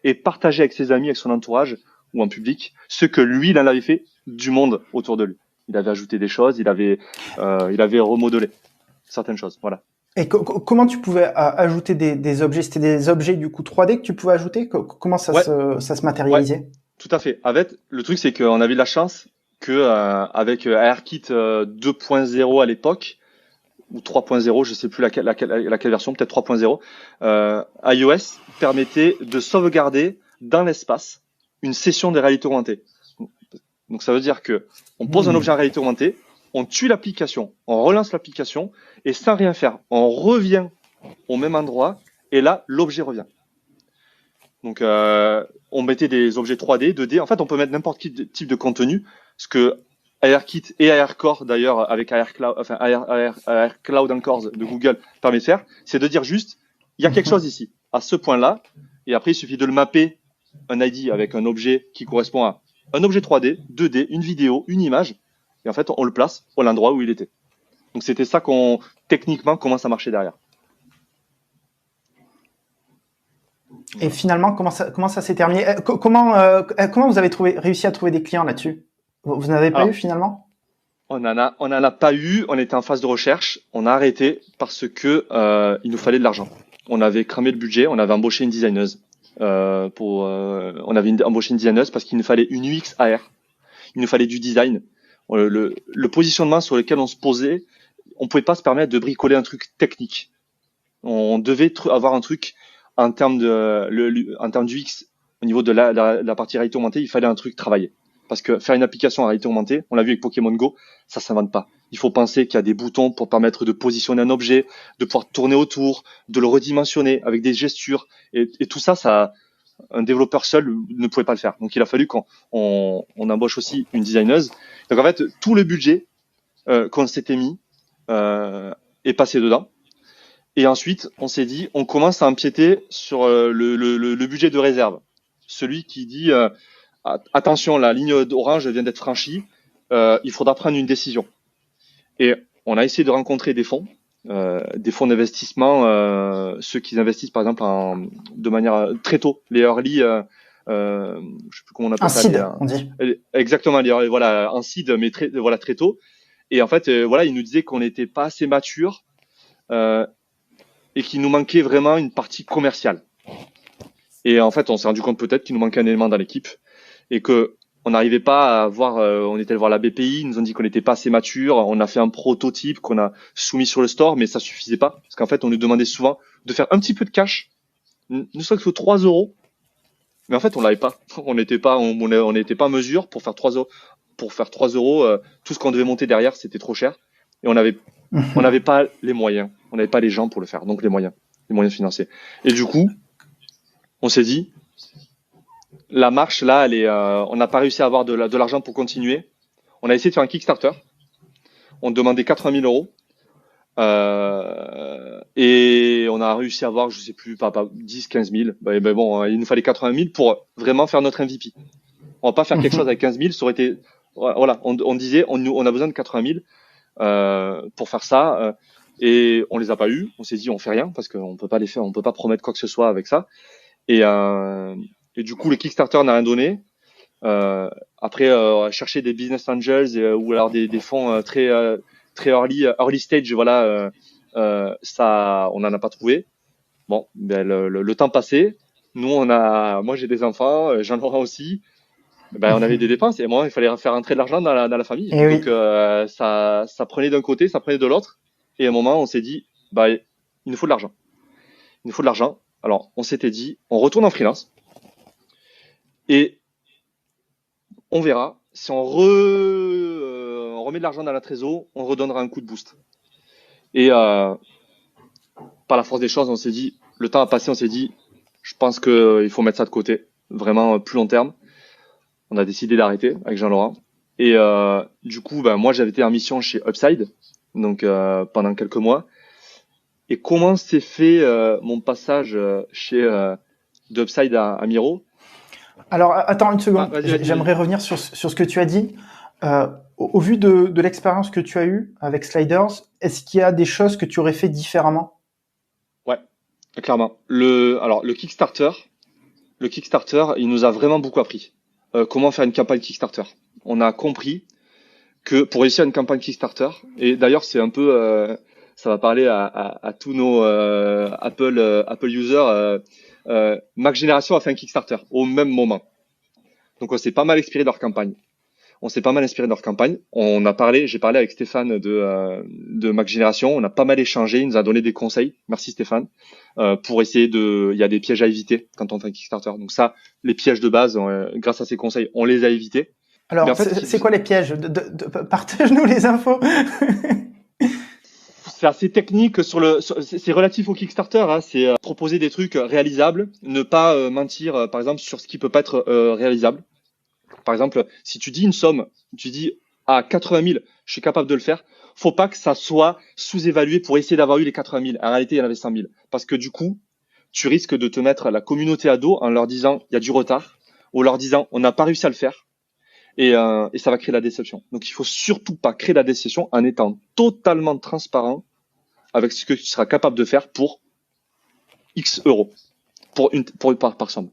et partager avec ses amis, avec son entourage ou en public, ce que lui, il en avait fait du monde autour de lui. Il avait ajouté des choses, il avait remodelé certaines choses. Voilà. Et comment tu pouvais ajouter des objets? C'était des objets du coup 3D que tu pouvais ajouter? Comment ça se matérialisait? Ouais, tout à fait. Avec le truc, c'est qu'on avait de la chance que avec ARKit 2.0 à l'époque, ou 3.0, je sais plus laquelle version, peut-être 3.0, iOS permettait de sauvegarder dans l'espace une session de réalité augmentée. Donc ça veut dire que on pose un objet en réalité augmentée, on tue l'application, on relance l'application et sans rien faire, on revient au même endroit et là l'objet revient. Donc on mettait des objets 3D, 2D. En fait, on peut mettre n'importe quel type de contenu, ce que ARKit et ARCore d'ailleurs avec AR Cloud Encores de Google permet de faire, c'est de dire juste il y a quelque chose ici à ce point-là et après il suffit de le mapper un ID avec un objet qui correspond à un objet 3D, 2D, une vidéo, une image et en fait on le place à l'endroit où il était. Donc c'était ça techniquement comment ça marchait derrière. Et finalement, comment ça s'est terminé? Comment vous avez réussi à trouver des clients là-dessus? Vous n'en avez pas eu finalement? On en a pas eu. On était en phase de recherche. On a arrêté parce que il nous fallait de l'argent. On avait cramé le budget. On avait embauché une designeuse embauché une designeuse parce qu'il nous fallait une UX AR. Il nous fallait du design. Le positionnement sur lequel on se posait, on pouvait pas se permettre de bricoler un truc technique. On devait avoir un truc en termes du UX au niveau de la partie réalité augmentée. Il fallait un truc travaillé. Parce que faire une application en réalité augmentée, on l'a vu avec Pokémon Go, ça s'invente pas. Il faut penser qu'il y a des boutons pour permettre de positionner un objet, de pouvoir tourner autour, de le redimensionner avec des gestures. Et tout ça, un développeur seul ne pouvait pas le faire. Donc il a fallu qu'on embauche aussi une designeuse. Donc en fait, tout le budget qu'on s'était mis est passé dedans. Et ensuite, on s'est dit, on commence à empiéter sur le budget de réserve. Celui qui dit... attention, la ligne orange vient d'être franchie, il faudra prendre une décision. Et on a essayé de rencontrer des fonds d'investissement, ceux qui investissent par exemple de manière très tôt, les early, je sais plus comment on appelle ça. Seed, on dit. Exactement, voilà, en seed, mais très tôt. Et en fait, ils nous disaient qu'on n'était pas assez mature et qu'il nous manquait vraiment une partie commerciale. Et en fait, on s'est rendu compte peut-être qu'il nous manquait un élément dans l'équipe. Et que on n'arrivait pas à voir, on était allé voir la BPI, ils nous ont dit qu'on n'était pas assez mature, on a fait un prototype qu'on a soumis sur le store, mais ça suffisait pas, parce qu'en fait, on nous demandait souvent de faire un petit peu de cash, ne serait-ce que 3 euros, mais en fait, on l'avait pas, on n'était pas en mesure pour faire 3 euros, tout ce qu'on devait monter derrière, c'était trop cher, et on n'avait pas les moyens, on n'avait pas les gens pour le faire, donc les moyens financiers. Et du coup, on s'est dit, la marche là, on n'a pas réussi à avoir de l'argent pour continuer. On a essayé de faire un Kickstarter. On demandait 80 000 euros. Et on a réussi à avoir, je sais plus, pas 10, 15 000. Bon, il nous fallait 80 000 pour vraiment faire notre MVP. On va pas faire quelque chose avec 15 000. Ça aurait été, voilà, on disait, on a besoin de 80 000. pour faire ça. Et on les a pas eu. On s'est dit on fait rien parce qu'on peut pas les faire, on peut pas promettre quoi que ce soit avec ça. Et du coup, le Kickstarter n'a rien donné. Après, chercher des business angels ou alors des fonds très early stage, voilà, ça, on n'en a pas trouvé. Bon, ben le temps passé. Nous, moi j'ai des enfants, j'en aurai aussi. Ben, on avait des dépenses et moi, il fallait faire rentrer de l'argent dans la famille. Et Donc, oui. ça prenait d'un côté, ça prenait de l'autre. Et à un moment, on s'est dit, bah, il nous faut de l'argent. Il nous faut de l'argent. Alors, on s'était dit, on retourne en freelance et on verra. Si on remet de l'argent dans la trésor, on redonnera un coup de boost. Et par la force des choses, on s'est dit, le temps a passé, on s'est dit, je pense qu'il faut mettre ça de côté, vraiment plus long terme. On a décidé d'arrêter avec Jean-Laurent. Et du coup, ben, moi, j'avais été en mission chez Upside, donc pendant quelques mois. Et comment s'est fait mon passage d'Upside à Miro? Alors, attends une seconde. Vas-y. J'aimerais revenir sur ce que tu as dit. Au vu de l'expérience que tu as eue avec Sliders, est-ce qu'il y a des choses que tu aurais fait différemment? Ouais, clairement. Le Kickstarter, il nous a vraiment beaucoup appris. Comment faire une campagne Kickstarter. On a compris que pour réussir une campagne Kickstarter, et d'ailleurs c'est un peu, ça va parler à tous nos Apple users, Mac Génération a fait un Kickstarter au même moment. Donc on s'est pas mal inspiré de leur campagne. J'ai parlé avec Stéphane de Mac Génération, on a pas mal échangé, il nous a donné des conseils. Merci Stéphane. Pour essayer il y a des pièges à éviter quand on fait un Kickstarter. Donc ça, les pièges de base, grâce à ses conseils, on les a évités. Alors, en fait, c'est quoi les pièges? Partage-nous les infos. C'est assez technique c'est relatif au Kickstarter, hein, c'est proposer des trucs réalisables, ne pas mentir, par exemple, sur ce qui peut pas être réalisable. Par exemple, si tu dis une somme, tu dis à 80 000, je suis capable de le faire, faut pas que ça soit sous-évalué pour essayer d'avoir eu les 80 000. En réalité, il y en avait 100 000. Parce que du coup, tu risques de te mettre la communauté à dos en leur disant il y a du retard, ou leur disant on n'a pas réussi à le faire. Et ça va créer la déception. Donc, il faut surtout pas créer la déception en étant totalement transparent avec ce que tu seras capable de faire pour X euros, par somme.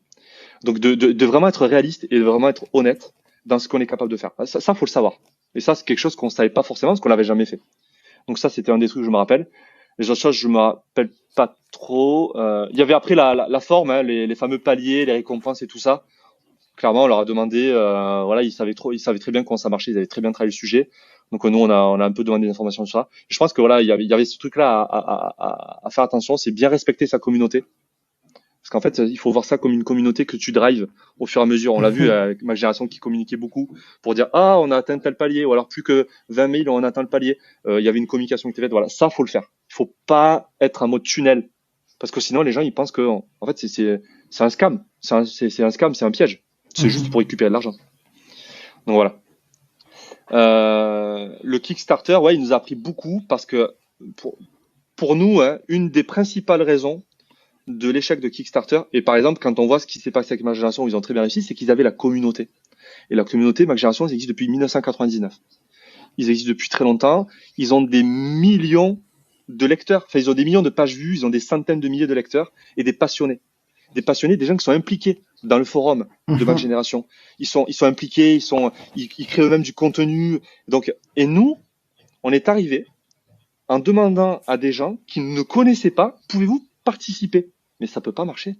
Donc, de vraiment être réaliste et de vraiment être honnête dans ce qu'on est capable de faire. Ça, faut le savoir. Et ça, c'est quelque chose qu'on savait pas forcément parce qu'on l'avait jamais fait. Donc ça, c'était un des trucs que je me rappelle. Les autres choses, je me rappelle pas trop. Il y avait après la forme, hein, les fameux paliers, les récompenses et tout ça. Clairement, on leur a demandé, voilà, ils savaient très bien comment ça marchait, ils avaient très bien travaillé le sujet. Donc nous, on a un peu demandé des informations sur ça. Je pense que voilà, il y avait ce truc-là à faire attention, c'est bien respecter sa communauté. Parce qu'en fait, il faut voir ça comme une communauté que tu drives au fur et à mesure. On l'a vu avec ma génération qui communiquait beaucoup pour dire ah on a atteint tel palier ou alors plus que 20 000 on a atteint le palier. Il y avait une communication qui était faite. Voilà, ça faut le faire. Il faut pas être en mode tunnel parce que sinon les gens ils pensent que en fait c'est un scam, c'est un scam, c'est un piège. C'est juste pour récupérer de l'argent. Donc voilà. Le Kickstarter, ouais, il nous a appris beaucoup parce que pour nous, hein, une des principales raisons de l'échec de Kickstarter, et par exemple, quand on voit ce qui s'est passé avec Mac Génération, où ils ont très bien réussi, c'est qu'ils avaient la communauté. Et la communauté, Mac Génération, ils existent depuis 1999. Ils existent depuis très longtemps. Ils ont des millions de lecteurs. Enfin, ils ont des millions de pages vues. Ils ont des centaines de milliers de lecteurs et des passionnés. Des passionnés, des gens qui sont impliqués dans le forum de Mac Génération. Ils sont impliqués, ils créent eux-mêmes du contenu. Donc, et nous, on est arrivé en demandant à des gens qui ne connaissaient pas, pouvez-vous participer? Mais ça peut pas marcher.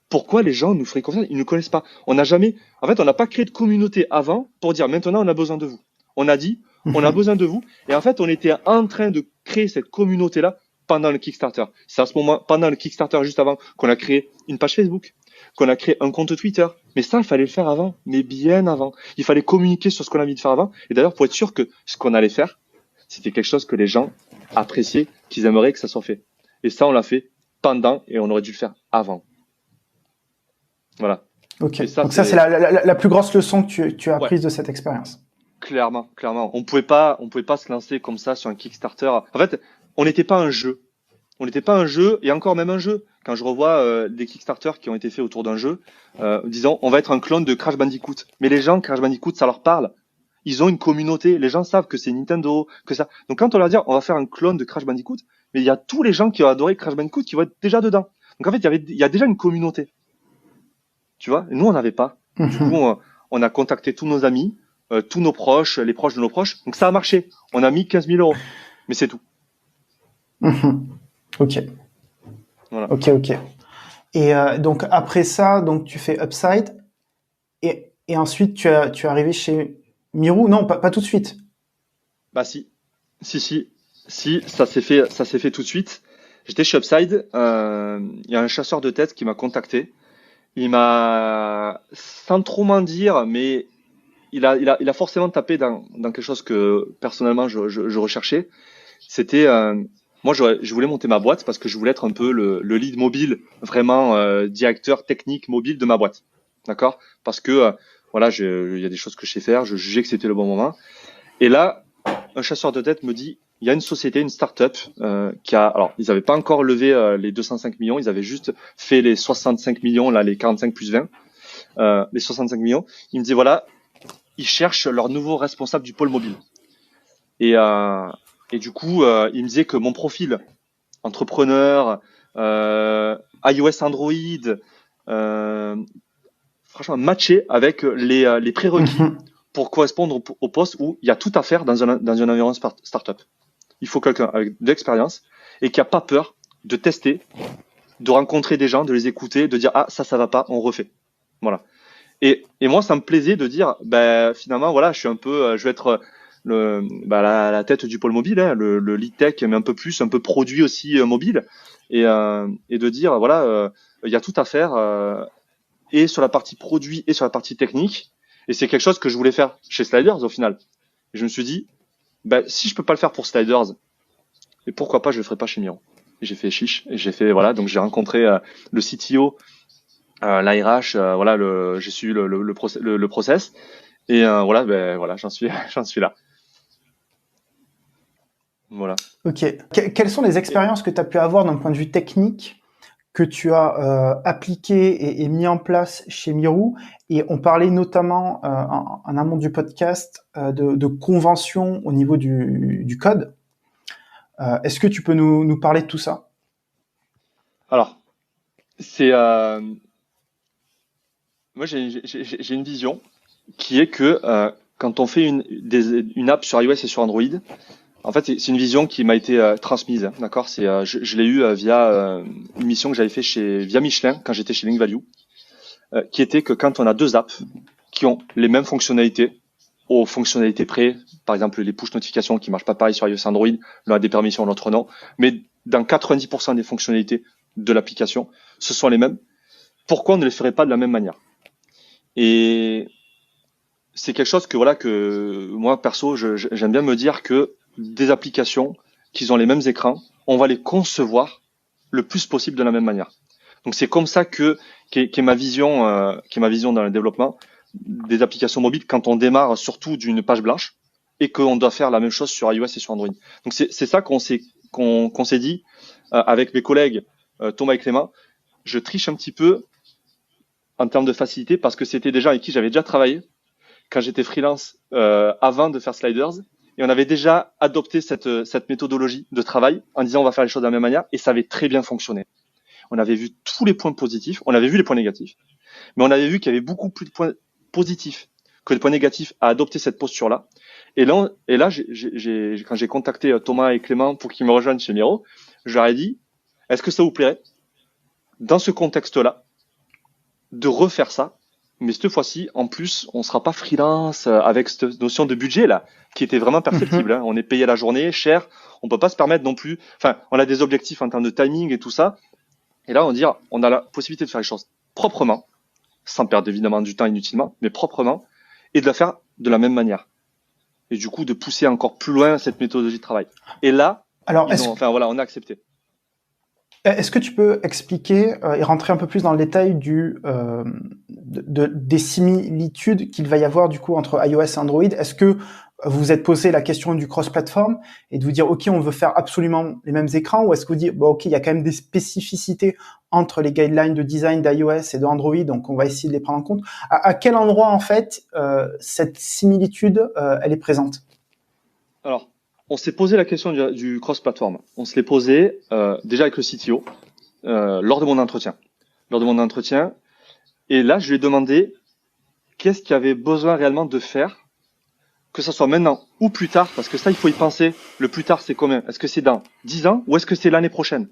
Pourquoi les gens nous feraient confiance? Ils ne connaissent pas. On n'a pas créé de communauté avant pour dire maintenant on a besoin de vous. On a dit on a besoin de vous. Et en fait, on était en train de créer cette communauté-là pendant le Kickstarter. C'est à ce moment, pendant le Kickstarter, juste avant, qu'on a créé une page Facebook, qu'on a créé un compte Twitter. Mais ça, il fallait le faire avant, mais bien avant. Il fallait communiquer sur ce qu'on a envie de faire avant. Et d'ailleurs, pour être sûr que ce qu'on allait faire, c'était quelque chose que les gens appréciaient, qu'ils aimeraient que ça soit fait. Et ça, on l'a fait pendant et on aurait dû le faire avant. Voilà. Ok. Donc ça, c'est la plus grosse leçon que tu as apprise de cette expérience. Clairement. On pouvait pas se lancer comme ça sur un Kickstarter. En fait, on n'était pas un jeu. Et encore même un jeu. Quand je revois des Kickstarter qui ont été faits autour d'un jeu, disons, on va être un clone de Crash Bandicoot. Mais les gens, Crash Bandicoot, ça leur parle. Ils ont une communauté. Les gens savent que c'est Nintendo, que ça. Donc quand on leur dit, on va faire un clone de Crash Bandicoot, mais il y a tous les gens qui ont adoré Crash Bandicoot qui vont être déjà dedans. Donc en fait, il y a déjà une communauté. Tu vois? Et nous, on n'avait pas. Du coup, on a contacté tous nos amis, tous nos proches, les proches de nos proches. Donc ça a marché. On a mis 15 000 euros. Mais c'est tout. Ok. Voilà. Ok. Et donc après ça, donc tu fais Upside et ensuite tu es arrivé chez Miru. Non, pas tout de suite. Bah si, ça s'est fait tout de suite. J'étais chez Upside. Il y a un chasseur de tête qui m'a contacté. Il m'a, sans trop m'en dire, mais il a forcément tapé dans quelque chose que personnellement je recherchais. C'était, moi je voulais monter ma boîte parce que je voulais être un peu le lead mobile, vraiment directeur technique mobile de ma boîte, d'accord? Parce que voilà, il y a des choses que je sais faire, je jugeais que c'était le bon moment. Et là, un chasseur de tête me dit, il y a une société, une start-up alors ils n'avaient pas encore levé les 205 millions, ils avaient juste fait les 65 millions, là les 45 plus 20, les 65 millions. Il me dit voilà, ils cherchent leur nouveau responsable du pôle mobile. Et, du coup, il me disait que mon profil, entrepreneur, iOS, Android, franchement, matché avec les prérequis pour correspondre au poste où il y a tout à faire dans un environnement startup. Il faut quelqu'un avec de l'expérience et qui a pas peur de tester, de rencontrer des gens, de les écouter, de dire ah ça va pas, on refait. Voilà. Et moi, ça me plaisait de dire, ben finalement, voilà, je suis un peu, je vais être la tête du pôle mobile, hein, le lead tech, mais un peu produit aussi mobile, et de dire, voilà, il y a tout à faire, et sur la partie produit et sur la partie technique, et c'est quelque chose que je voulais faire chez Sliders au final. Et je me suis dit, ben si je peux pas le faire pour Sliders, et pourquoi pas je le ferai pas chez Miro. Et j'ai fait chiche, et j'ai fait voilà, donc j'ai rencontré le CTO. L'ARH, voilà, j'ai suivi le process et voilà, ben voilà, j'en suis là. Voilà. Ok. Quelles sont les expériences que tu as pu avoir d'un point de vue technique que tu as appliqué et mis en place chez Miru? Et on parlait notamment en amont du podcast de convention au niveau du code. Est-ce que tu peux nous parler de tout ça? Alors, c'est moi j'ai une vision qui est que quand on fait une app sur iOS et sur Android, en fait c'est une vision qui m'a été transmise, hein, d'accord? Je l'ai eu via une mission que j'avais fait via Michelin quand j'étais chez Link Value, qui était que quand on a deux apps qui ont les mêmes fonctionnalités, aux fonctionnalités près, par exemple les push notifications qui marchent pas pareil sur iOS et Android, l'un a des permissions, l'autre non, mais dans 90% des fonctionnalités de l'application, ce sont les mêmes. Pourquoi on ne les ferait pas de la même manière? Et c'est quelque chose que moi perso, j'aime bien me dire que des applications qui ont les mêmes écrans, on va les concevoir le plus possible de la même manière. Donc c'est comme ça qu'est ma vision, dans le développement des applications mobiles quand on démarre surtout d'une page blanche et qu'on doit faire la même chose sur iOS et sur Android. Donc c'est ça qu'on s'est dit avec mes collègues Thomas et Clément. Je triche un petit peu en termes de facilité parce que c'était des gens avec qui j'avais déjà travaillé quand j'étais freelance avant de faire Sliders, et on avait déjà adopté cette méthodologie de travail en disant on va faire les choses de la même manière, et ça avait très bien fonctionné. On avait vu tous les points positifs, on avait vu les points négatifs, mais on avait vu qu'il y avait beaucoup plus de points positifs que de points négatifs à adopter cette posture-là. Et là, quand j'ai contacté Thomas et Clément pour qu'ils me rejoignent chez Miro, je leur ai dit, est-ce que ça vous plairait, dans ce contexte-là, de refaire ça, mais cette fois-ci, en plus, on sera pas freelance avec cette notion de budget là, qui était vraiment perceptible. Hein. On est payé à la journée, cher. On peut pas se permettre non plus. Enfin, on a des objectifs en termes de timing et tout ça. Et là, on a la possibilité de faire les choses proprement, sans perdre évidemment du temps inutilement, mais proprement, et de la faire de la même manière. Et du coup, de pousser encore plus loin cette méthodologie de travail. Et là, on a accepté. Est-ce que tu peux expliquer et rentrer un peu plus dans le détail des similitudes qu'il va y avoir du coup entre iOS et Android? Est-ce que vous vous êtes posé la question du cross-platform et de vous dire, OK, on veut faire absolument les mêmes écrans, ou est-ce que vous dites, bon, OK, il y a quand même des spécificités entre les guidelines de design d'iOS et de Android, donc on va essayer de les prendre en compte. À quel endroit, en fait, cette similitude, elle est présente? Alors, on s'est posé la question du cross-platform. On se l'est posé déjà avec le CTO lors de mon entretien. Lors de mon entretien, et là, je lui ai demandé qu'est-ce qu'il y avait besoin réellement de faire, que ça soit maintenant ou plus tard, parce que ça, il faut y penser. Le plus tard, c'est combien? Est-ce que c'est dans 10 ans ou est-ce que c'est l'année prochaine?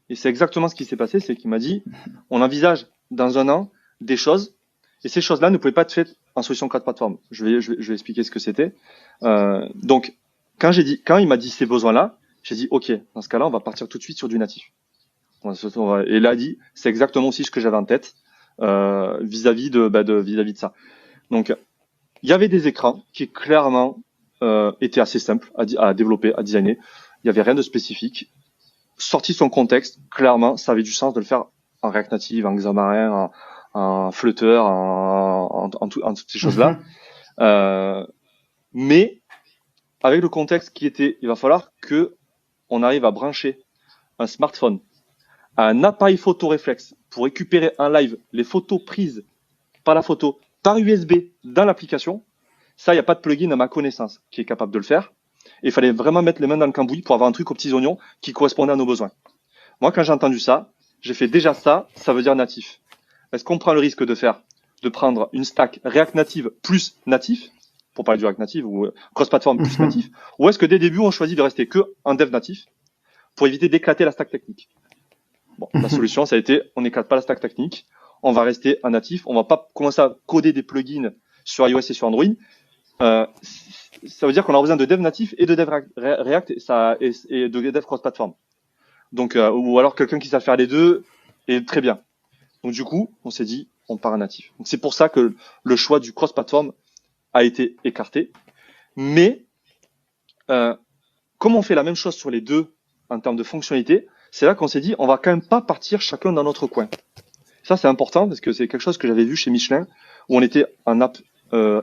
Et c'est exactement ce qui s'est passé, c'est qu'il m'a dit, on envisage dans un an des choses, et ces choses-là ne pouvaient pas être faites en solution cross-platform. Je vais expliquer ce que c'était. Donc, quand il m'a dit ces besoins-là, j'ai dit, OK, dans ce cas-là, on va partir tout de suite sur du natif. Et là, il dit, c'est exactement aussi ce que j'avais en tête vis-à-vis de ça. Donc, il y avait des écrans qui clairement étaient assez simples à développer, à designer. Il n'y avait rien de spécifique. Sorti son contexte, clairement, ça avait du sens de le faire en React Native, en Xamarin, en Flutter, en toutes ces choses-là. Mais avec le contexte qui était, il va falloir que on arrive à brancher un smartphone à un appareil photo réflexe pour récupérer en live les photos prises par la photo par USB dans l'application. Ça, il n'y a pas de plugin à ma connaissance qui est capable de le faire. Et il fallait vraiment mettre les mains dans le cambouis pour avoir un truc aux petits oignons qui correspondait à nos besoins. Moi, quand j'ai entendu ça, j'ai fait déjà ça veut dire natif. Est-ce qu'on prend le risque de prendre une stack React Native plus natif, pour parler du React Native, ou cross-platform plus natif, ou est-ce que dès le début, on choisit de rester que un dev natif pour éviter d'éclater la stack technique? Bon, la solution, ça a été, on n'éclate pas la stack technique, on va rester un natif, on va pas commencer à coder des plugins sur iOS et sur Android. Ça veut dire qu'on a besoin de dev natif et de dev React et de dev cross-platform. Donc, ou alors quelqu'un qui sait faire les deux est très bien. Donc du coup, on s'est dit, on part à natif. Donc c'est pour ça que le choix du cross-platform a été écarté. Mais comme on fait la même chose sur les deux en termes de fonctionnalité, c'est là qu'on s'est dit, on va quand même pas partir chacun dans notre coin. Ça, c'est important parce que c'est quelque chose que j'avais vu chez Michelin, où on était un app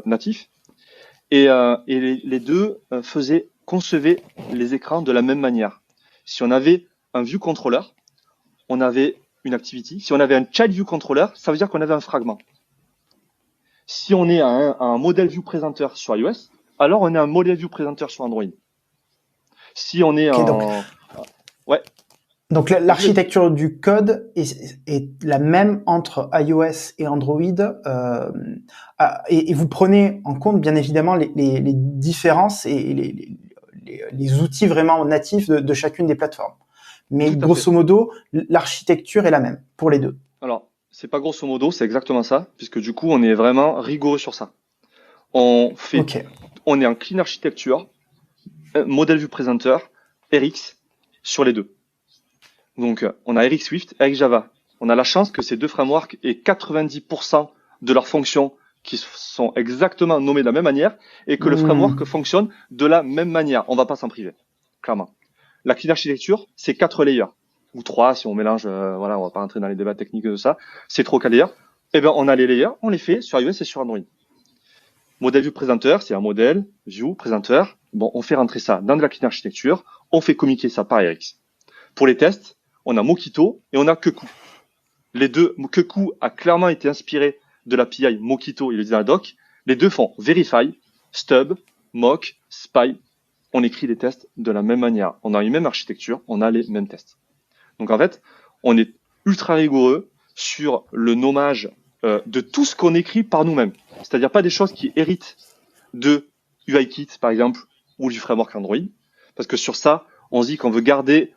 natif. Et les deux concevaient les écrans de la même manière. Si on avait un view controller, on avait une activity. Si on avait un child view controller, ça veut dire qu'on avait un fragment. Si on est un model view presenter sur iOS, alors on est un model view presenter sur Android. Si on est ouais. Donc l'architecture du code est la même entre iOS et Android, et vous prenez en compte bien évidemment les différences et les outils vraiment natifs de chacune des plateformes. Mais grosso modo, l'architecture est la même pour les deux. Alors, c'est pas grosso modo, c'est exactement ça, puisque du coup, on est vraiment rigoureux sur ça. On est en clean architecture, modèle view presenter, RX sur les deux. Donc, on a RX Swift, RX Java. On a la chance que ces deux frameworks aient 90% de leurs fonctions qui sont exactement nommées de la même manière et que le framework fonctionne de la même manière. On va pas s'en priver, clairement. La clean architecture, c'est 4 layers, ou 3 si on mélange, voilà, on va pas rentrer dans les débats techniques de ça. C'est trop 4 layers. Eh ben, on a les layers, on les fait sur iOS et sur Android. Modèle view presenter, c'est un modèle, view, presenter. Bon, on fait rentrer ça dans de la clean architecture, on fait communiquer ça par RX. Pour les tests, on a Mockito et on a Keku. Les deux, Keku a clairement été inspiré de l'API Mockito, il est dans la doc. Les deux font verify, stub, mock, spy. On écrit les tests de la même manière. On a une même architecture, on a les mêmes tests. Donc en fait, on est ultra rigoureux sur le nommage de tout ce qu'on écrit par nous-mêmes. C'est-à-dire pas des choses qui héritent de UIKit, par exemple, ou du framework Android. Parce que sur ça, on se dit qu'on veut garder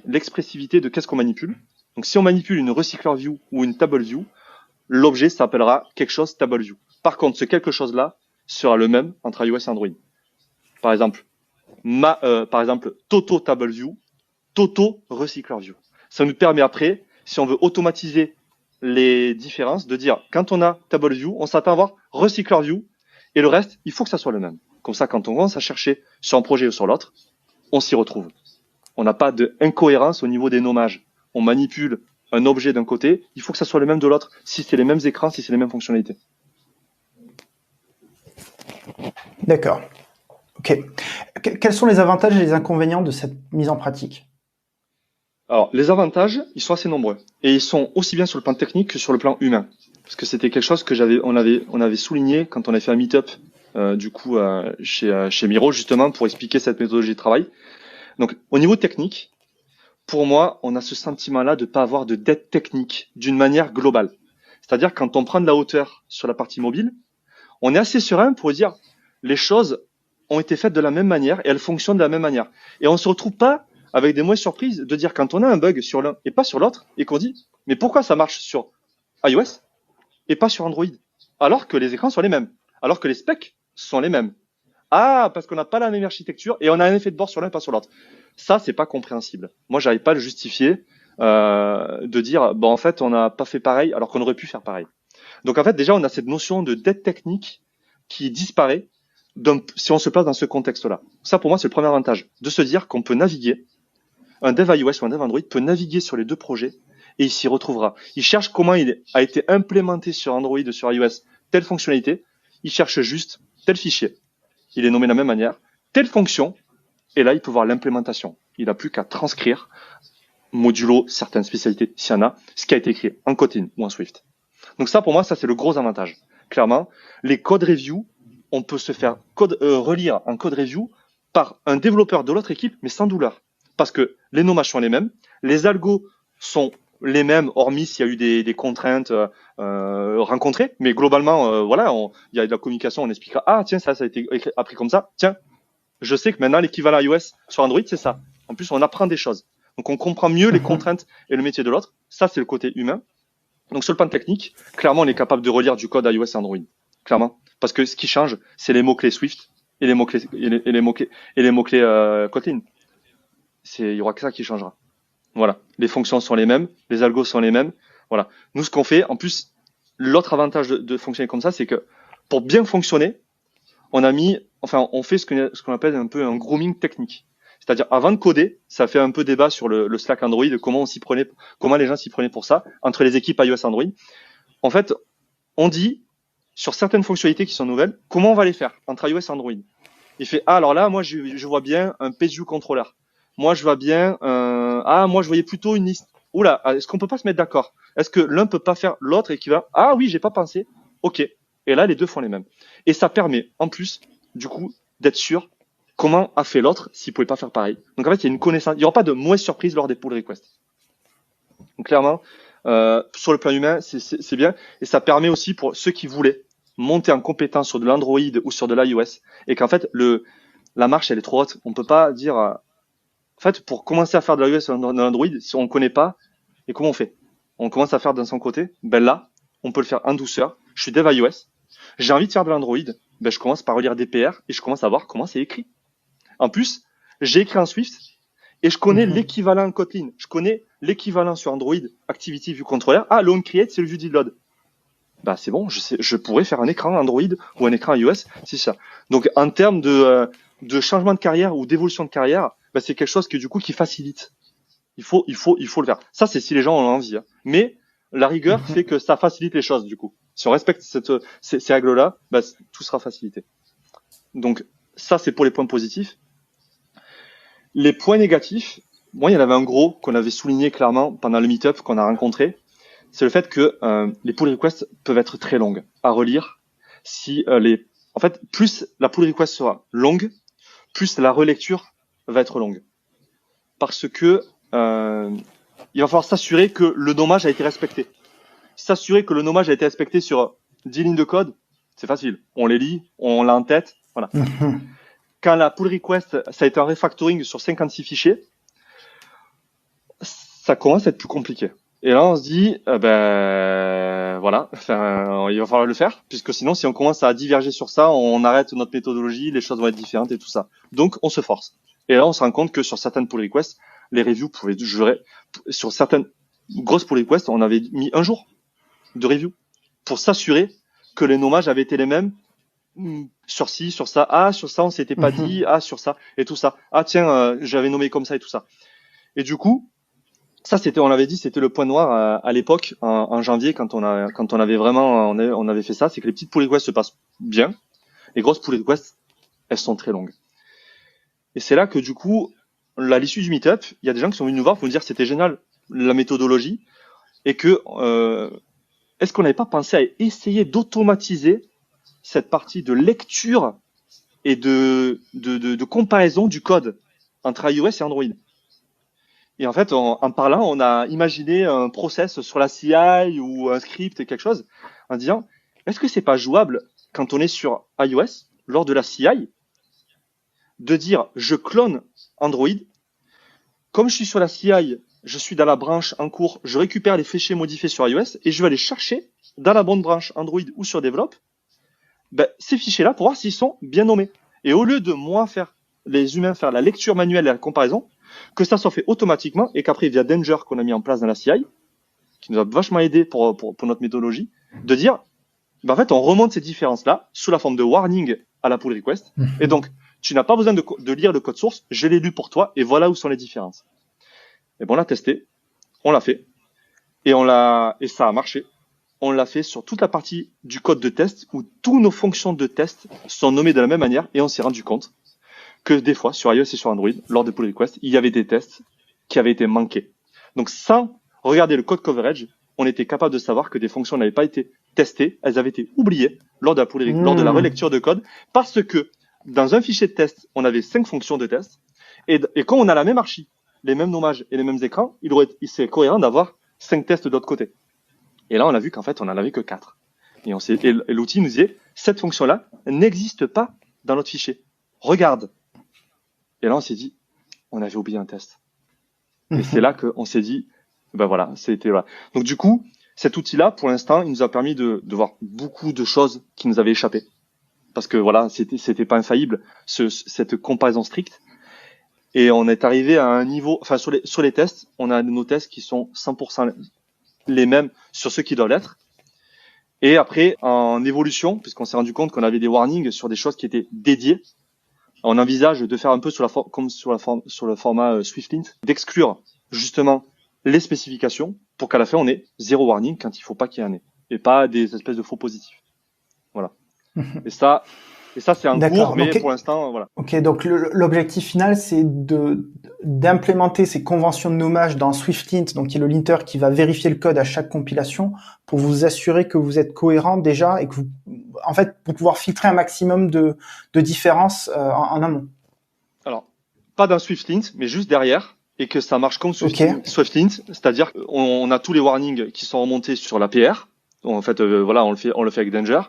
l'expressivité de qu'est-ce qu'on manipule. Donc si on manipule une recycler view ou une table view, l'objet s'appellera quelque chose table view. Par contre, ce quelque chose-là sera le même entre iOS et Android. Par exemple, Toto table view, Toto recycler view. Ça nous permet après, si on veut automatiser les différences, de dire quand on a table view, on s'attend à avoir recycler view et le reste, il faut que ça soit le même. Comme ça, quand on commence à chercher sur un projet ou sur l'autre, on s'y retrouve. On n'a pas d'incohérence au niveau des nommages. On manipule un objet d'un côté, il faut que ça soit le même de l'autre, si c'est les mêmes écrans, si c'est les mêmes fonctionnalités. D'accord. Ok. Quels sont les avantages et les inconvénients de cette mise en pratique? Alors, les avantages, ils sont assez nombreux. Et ils sont aussi bien sur le plan technique que sur le plan humain. Parce que c'était quelque chose que on avait souligné quand on a fait un meet-up, chez Miro, justement, pour expliquer cette méthodologie de travail. Donc, au niveau technique, pour moi, on a ce sentiment-là de pas avoir de dette technique d'une manière globale. C'est-à-dire, quand on prend de la hauteur sur la partie mobile, on est assez serein pour dire, les choses ont été faites de la même manière et elles fonctionnent de la même manière. Et on se retrouve pas avec des mauvaises surprises de dire quand on a un bug sur l'un et pas sur l'autre et qu'on dit, mais pourquoi ça marche sur iOS et pas sur Android? Alors que les écrans sont les mêmes. Alors que les specs sont les mêmes. Ah, parce qu'on n'a pas la même architecture et on a un effet de bord sur l'un et pas sur l'autre. Ça, c'est pas compréhensible. Moi, j'arrive pas à le justifier, de dire, bon, en fait, on n'a pas fait pareil alors qu'on aurait pu faire pareil. Donc, en fait, déjà, on a cette notion de dette technique qui disparaît si on se place dans ce contexte-là. Ça, pour moi, c'est le premier avantage, de se dire qu'on peut naviguer, un dev iOS ou un dev Android peut naviguer sur les deux projets et il s'y retrouvera. Il cherche comment il a été implémenté sur Android ou sur iOS telle fonctionnalité, il cherche juste tel fichier. Il est nommé de la même manière, telle fonction, et là, il peut voir l'implémentation. Il n'a plus qu'à transcrire, modulo certaines spécialités, s'il y en a, ce qui a été écrit en Kotlin ou en Swift. Donc ça, pour moi, ça, c'est le gros avantage. Clairement, les code review, on peut se faire relire un code review par un développeur de l'autre équipe, mais sans douleur. Parce que les nommages sont les mêmes, les algos sont les mêmes, hormis s'il y a eu des contraintes rencontrées. Mais globalement, voilà, il y a de la communication, on expliquera, ah tiens, ça a été appris comme ça. Tiens, je sais que maintenant, l'équivalent iOS sur Android, c'est ça. En plus, on apprend des choses. Donc, on comprend mieux les contraintes et le métier de l'autre. Ça, c'est le côté humain. Donc, sur le plan technique, clairement, on est capable de relire du code iOS et Android. Clairement. Parce que ce qui change, c'est les mots-clés Swift et les mots-clés, Kotlin. Il y aura que ça qui changera. Voilà. Les fonctions sont les mêmes, les algos sont les mêmes. Voilà. Nous, ce qu'on fait, en plus, l'autre avantage de fonctionner comme ça, c'est que pour bien fonctionner, on fait ce qu'on appelle un peu un grooming technique. C'est-à-dire, avant de coder, ça fait un peu débat sur le Slack Android, comment les gens s'y prenaient pour ça, entre les équipes iOS et Android. En fait, on dit, sur certaines fonctionnalités qui sont nouvelles, comment on va les faire entre iOS et Android. Il fait, alors là, moi, je vois bien un PageView controller. Moi, je vois bien, moi, je voyais plutôt une liste. Oula, est-ce qu'on peut pas se mettre d'accord? Est-ce que l'un peut pas faire l'autre et qui va, ah oui, j'ai pas pensé. Ok. Et là, les deux font les mêmes. Et ça permet, en plus, du coup, d'être sûr comment a fait l'autre s'il pouvait pas faire pareil. Donc, en fait, il y a une connaissance. Il n'y aura pas de mauvaise surprise lors des pull requests. Donc, clairement, sur le plan humain, c'est bien. Et ça permet aussi pour ceux qui voulaient monter en compétence sur de l'Android ou sur de l'iOS et qu'en fait, la marche, elle est trop haute. On peut pas dire, en fait, pour commencer à faire de l'iOS ou de l'Android, si on ne connaît pas, et comment on fait? On commence à faire d'un son côté. Ben là, on peut le faire en douceur. Je suis dev iOS. J'ai envie de faire de l'Android. Ben, je commence par relire des PR et je commence à voir comment c'est écrit. En plus, j'ai écrit en Swift et je connais l'équivalent en Kotlin. Je connais l'équivalent sur Android, Activity View Controller. Ah, le onCreate, c'est le ViewDidLoad. Bah, c'est bon, je pourrais faire un écran Android ou un écran iOS, c'est ça. Donc, en termes de changement de carrière ou d'évolution de carrière, bah, c'est quelque chose qui facilite. Il faut le faire. Ça, c'est si les gens ont envie. Hein. Mais la rigueur fait que ça facilite les choses, du coup. Si on respecte ces règles-là, bah, tout sera facilité. Donc, ça, c'est pour les points positifs. Les points négatifs, moi, il y en avait un gros qu'on avait souligné clairement pendant le meet-up qu'on a rencontré. C'est le fait que les pull requests peuvent être très longues à relire. En fait, plus la pull request sera longue, plus la relecture va être longue. Parce que il va falloir s'assurer que le nommage a été respecté. S'assurer que le nommage a été respecté sur 10 lignes de code, c'est facile. On les lit, on l'a en tête, voilà. Quand la pull request, ça a été un refactoring sur 56 fichiers, ça commence à être plus compliqué. Et là, on se dit, voilà, il va falloir le faire, puisque sinon, si on commence à diverger sur ça, on arrête notre méthodologie, les choses vont être différentes et tout ça. Donc, on se force. Et là, on se rend compte que sur certaines pull requests, les reviews pouvaient durer. Sur certaines grosses pull requests, on avait mis un jour de review pour s'assurer que les nommages avaient été les mêmes sur ci, sur ça. Ah, sur ça, on s'était pas dit. Ah, sur ça et tout ça. Ah, tiens, j'avais nommé comme ça et tout ça. Et du coup, ça, on l'avait dit, c'était le point noir à l'époque, en janvier, quand on avait vraiment, on avait fait ça, c'est que les petites pull requests se passent bien. Les grosses pull requests, elles sont très longues. Et c'est là que, du coup, à l'issue du meet-up, il y a des gens qui sont venus nous voir pour nous dire que c'était génial, la méthodologie, et que, est-ce qu'on n'avait pas pensé à essayer d'automatiser cette partie de lecture et de comparaison du code entre iOS et Android. Et en fait, en parlant, on a imaginé un process sur la CI ou un script et quelque chose en disant, est-ce que c'est pas jouable quand on est sur iOS, lors de la CI, de dire, je clone Android, comme je suis sur la CI, je suis dans la branche en cours, je récupère les fichiers modifiés sur iOS et je vais aller chercher dans la bonne branche Android ou sur Develop, ces fichiers-là pour voir s'ils sont bien nommés. Et au lieu de les humains faire la lecture manuelle et la comparaison, que ça soit fait automatiquement et qu'après, via Danger qu'on a mis en place dans la CI, qui nous a vachement aidé pour notre méthodologie, de dire, en fait, on remonte ces différences-là sous la forme de warning à la pull request. Et donc, tu n'as pas besoin de lire le code source, je l'ai lu pour toi et voilà où sont les différences. Et bon, on l'a testé, on l'a fait et ça a marché. On l'a fait sur toute la partie du code de test où toutes nos fonctions de test sont nommées de la même manière et on s'est rendu compte que des fois, sur iOS et sur Android, lors des pull requests, il y avait des tests qui avaient été manqués. Donc, sans regarder le code coverage, on était capable de savoir que des fonctions n'avaient pas été testées, elles avaient été oubliées lors de la relecture de code parce que dans un fichier de test, on avait 5 fonctions de test et quand on a la même archi, les mêmes nommages et les mêmes écrans, c'est cohérent d'avoir 5 tests de l'autre côté. Et là, on a vu qu'en fait, on n'en avait que 4. Et l'outil nous disait, cette fonction-là n'existe pas dans notre fichier. Regarde. Et là, on s'est dit, on avait oublié un test. Et c'est là qu'on s'est dit, voilà. Donc du coup, cet outil-là, pour l'instant, il nous a permis de voir beaucoup de choses qui nous avaient échappé. Parce que voilà, c'était pas infaillible, cette comparaison stricte. Et on est arrivé à un niveau, enfin, sur les tests, on a nos tests qui sont 100% les mêmes sur ceux qui doivent l'être. Et après, en évolution, puisqu'on s'est rendu compte qu'on avait des warnings sur des choses qui étaient dédiées, on envisage de faire un peu comme sur le format SwiftLint, d'exclure justement les spécifications pour qu'à la fin on ait 0 warning quand il faut pas qu'il y en ait et pas des espèces de faux positifs. Voilà. Et ça c'est un cours, mais pour l'instant, voilà. Ok, donc l'objectif final, c'est d'implémenter ces conventions de nommage dans SwiftLint, donc qui est le linter qui va vérifier le code à chaque compilation pour vous assurer que vous êtes cohérent déjà et que en fait, pour pouvoir filtrer un maximum de différences en amont. Alors, pas dans SwiftLint, mais juste derrière, et que ça marche comme SwiftLint, c'est-à-dire qu'on a tous les warnings qui sont remontés sur la PR. En fait, on le fait avec Danger.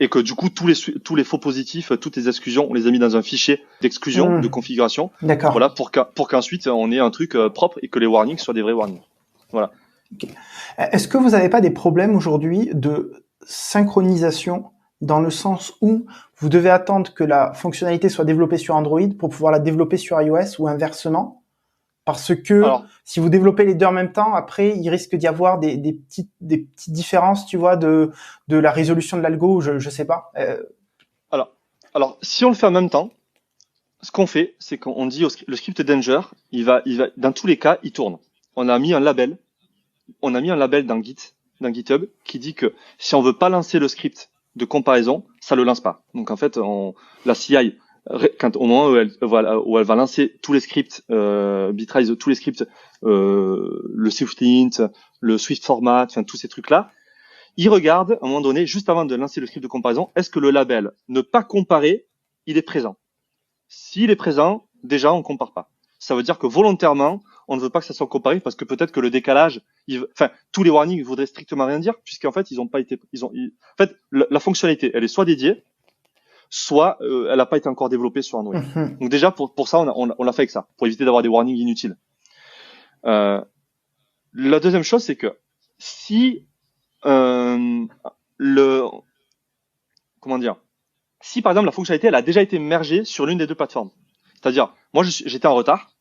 Et que du coup, tous les faux positifs, toutes les exclusions, on les a mis dans un fichier d'exclusion, de configuration. D'accord. Voilà, pour qu'ensuite on ait un truc propre et que les warnings soient des vrais warnings. Voilà. Okay. Est-ce que vous n'avez pas des problèmes aujourd'hui de synchronisation dans le sens où vous devez attendre que la fonctionnalité soit développée sur Android pour pouvoir la développer sur iOS ou inversement? Parce que si vous développez les deux en même temps, après, il risque d'y avoir des petites différences, tu vois, de la résolution de l'algo, je sais pas. Alors, si on le fait en même temps, ce qu'on fait, c'est qu'on dit le script Danger, il va, dans tous les cas, il tourne. On a mis un label dans GitHub qui dit que si on veut pas lancer le script de comparaison, ça le lance pas. Donc en fait, la CI, au moment où elle va lancer tous les scripts, Bitrise, tous les scripts, le SwiftLint, le Swift format, enfin tous ces trucs-là, il regarde à un moment donné, juste avant de lancer le script de comparaison, est-ce que le label ne pas comparer, il est présent. S'il est présent, déjà on compare pas. Ça veut dire que volontairement, on ne veut pas que ça soit comparé parce que peut-être que le décalage, tous les warnings voudraient strictement rien dire puisqu'en fait en fait la fonctionnalité, elle est soit dédiée, soit elle n'a pas été encore développée sur Android. Donc déjà pour ça, on l'a fait avec ça, pour éviter d'avoir des warnings inutiles. La deuxième chose, c'est que si si par exemple la fonctionnalité elle a déjà été mergée sur l'une des deux plateformes, c'est-à-dire moi j'étais en retard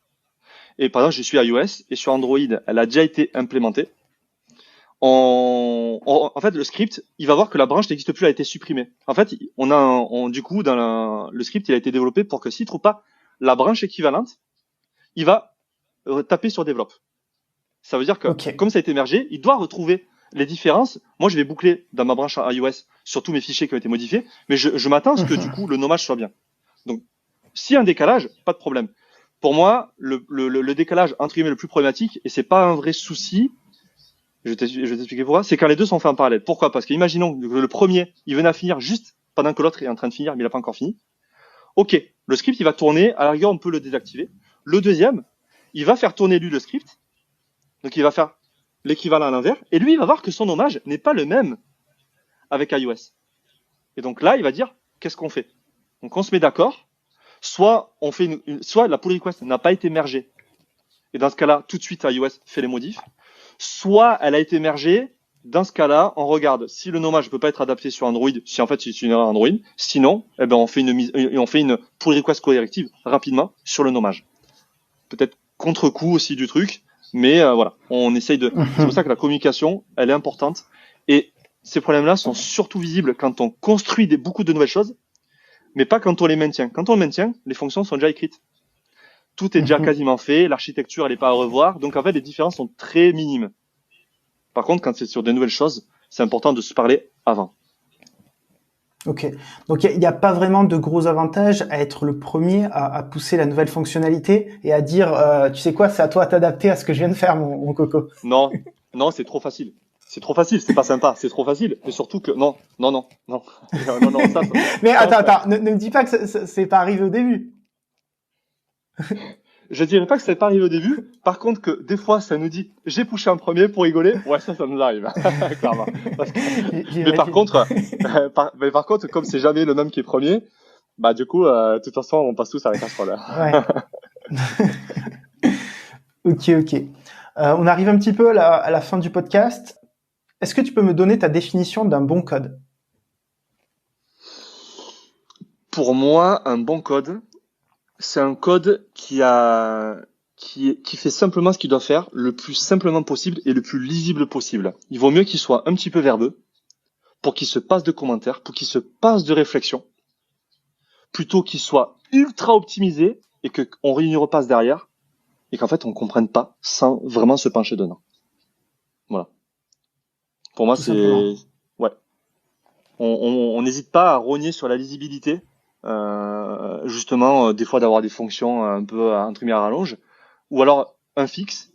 et par exemple je suis iOS et sur Android elle a déjà été implémentée. En fait, le script, il va voir que la branche n'existe plus, elle a été supprimée. En fait, du coup, dans le script, il a été développé pour que s'il trouve pas la branche équivalente, il va taper sur Develop. Ça veut dire que, Ok. comme ça a été mergé, il doit retrouver les différences. Moi, je vais boucler dans ma branche iOS sur tous mes fichiers qui ont été modifiés, mais je m'attends à ce que, du coup, le nommage soit bien. Donc, s'il y a un décalage, pas de problème. Pour moi, le décalage, entre guillemets, le plus problématique, et c'est pas un vrai souci, je vais t'expliquer pourquoi, c'est quand les deux sont faits en parallèle. Pourquoi? Parce que imaginons que le premier, il venait à finir juste pendant que l'autre est en train de finir, mais il n'a pas encore fini. Ok, le script, il va tourner, à la rigueur, on peut le désactiver. Le deuxième, il va faire tourner lui le script, donc il va faire l'équivalent à l'inverse, et lui, il va voir que son nommage n'est pas le même avec iOS. Et donc là, il va dire, qu'est-ce qu'on fait? Donc on se met d'accord, soit on fait soit la pull request n'a pas été mergée, et dans ce cas-là, tout de suite iOS fait les modifs, soit elle a été mergée, dans ce cas-là, on regarde si le nommage ne peut pas être adapté sur Android, si en fait c'est une erreur Android, sinon, eh ben on fait une pull request corrective rapidement sur le nommage. Peut-être contre-coup aussi du truc, mais voilà, on essaye de. C'est pour ça que la communication, elle est importante, et ces problèmes-là sont surtout visibles quand on construit beaucoup de nouvelles choses, mais pas quand on les maintient. Quand on maintient, les fonctions sont déjà écrites. Tout est déjà quasiment fait, l'architecture, elle n'est pas à revoir, donc en fait, les différences sont très minimes. Par contre, quand c'est sur des nouvelles choses, c'est important de se parler avant. Ok. Donc, il n'y a pas vraiment de gros avantages à être le premier à pousser la nouvelle fonctionnalité et à dire, tu sais quoi, c'est à toi de t'adapter à ce que je viens de faire, mon coco. Non, c'est trop facile. C'est trop facile, c'est pas sympa, c'est trop facile. Et surtout que, non. Ça, Mais attends, ne me dis pas que c'est pas arrivé au début. Je dirais pas que c'est pas arrivé au début. Par contre, que des fois, ça nous dit, j'ai poussé en premier pour rigoler. Ouais, ça nous arrive. Clairement. Mais par contre, comme c'est jamais le même qui est premier, bah, du coup, de toute façon, on passe tous à la casserole. Ouais. Ok. On arrive un petit peu à la fin du podcast. Est-ce que tu peux me donner ta définition d'un bon code? Pour moi, un bon code, c'est un code qui fait simplement ce qu'il doit faire le plus simplement possible et le plus lisible possible. Il vaut mieux qu'il soit un petit peu verbeux pour qu'il se passe de commentaires, pour qu'il se passe de réflexion, plutôt qu'il soit ultra optimisé et qu'on y repasse derrière et qu'en fait on comprenne pas sans vraiment se pencher dedans. Voilà. Pour moi, c'est ouais. On n'hésite pas à rogner sur la lisibilité. Justement, des fois d'avoir des fonctions un peu entre guillemets à rallonge, ou alors un fixe,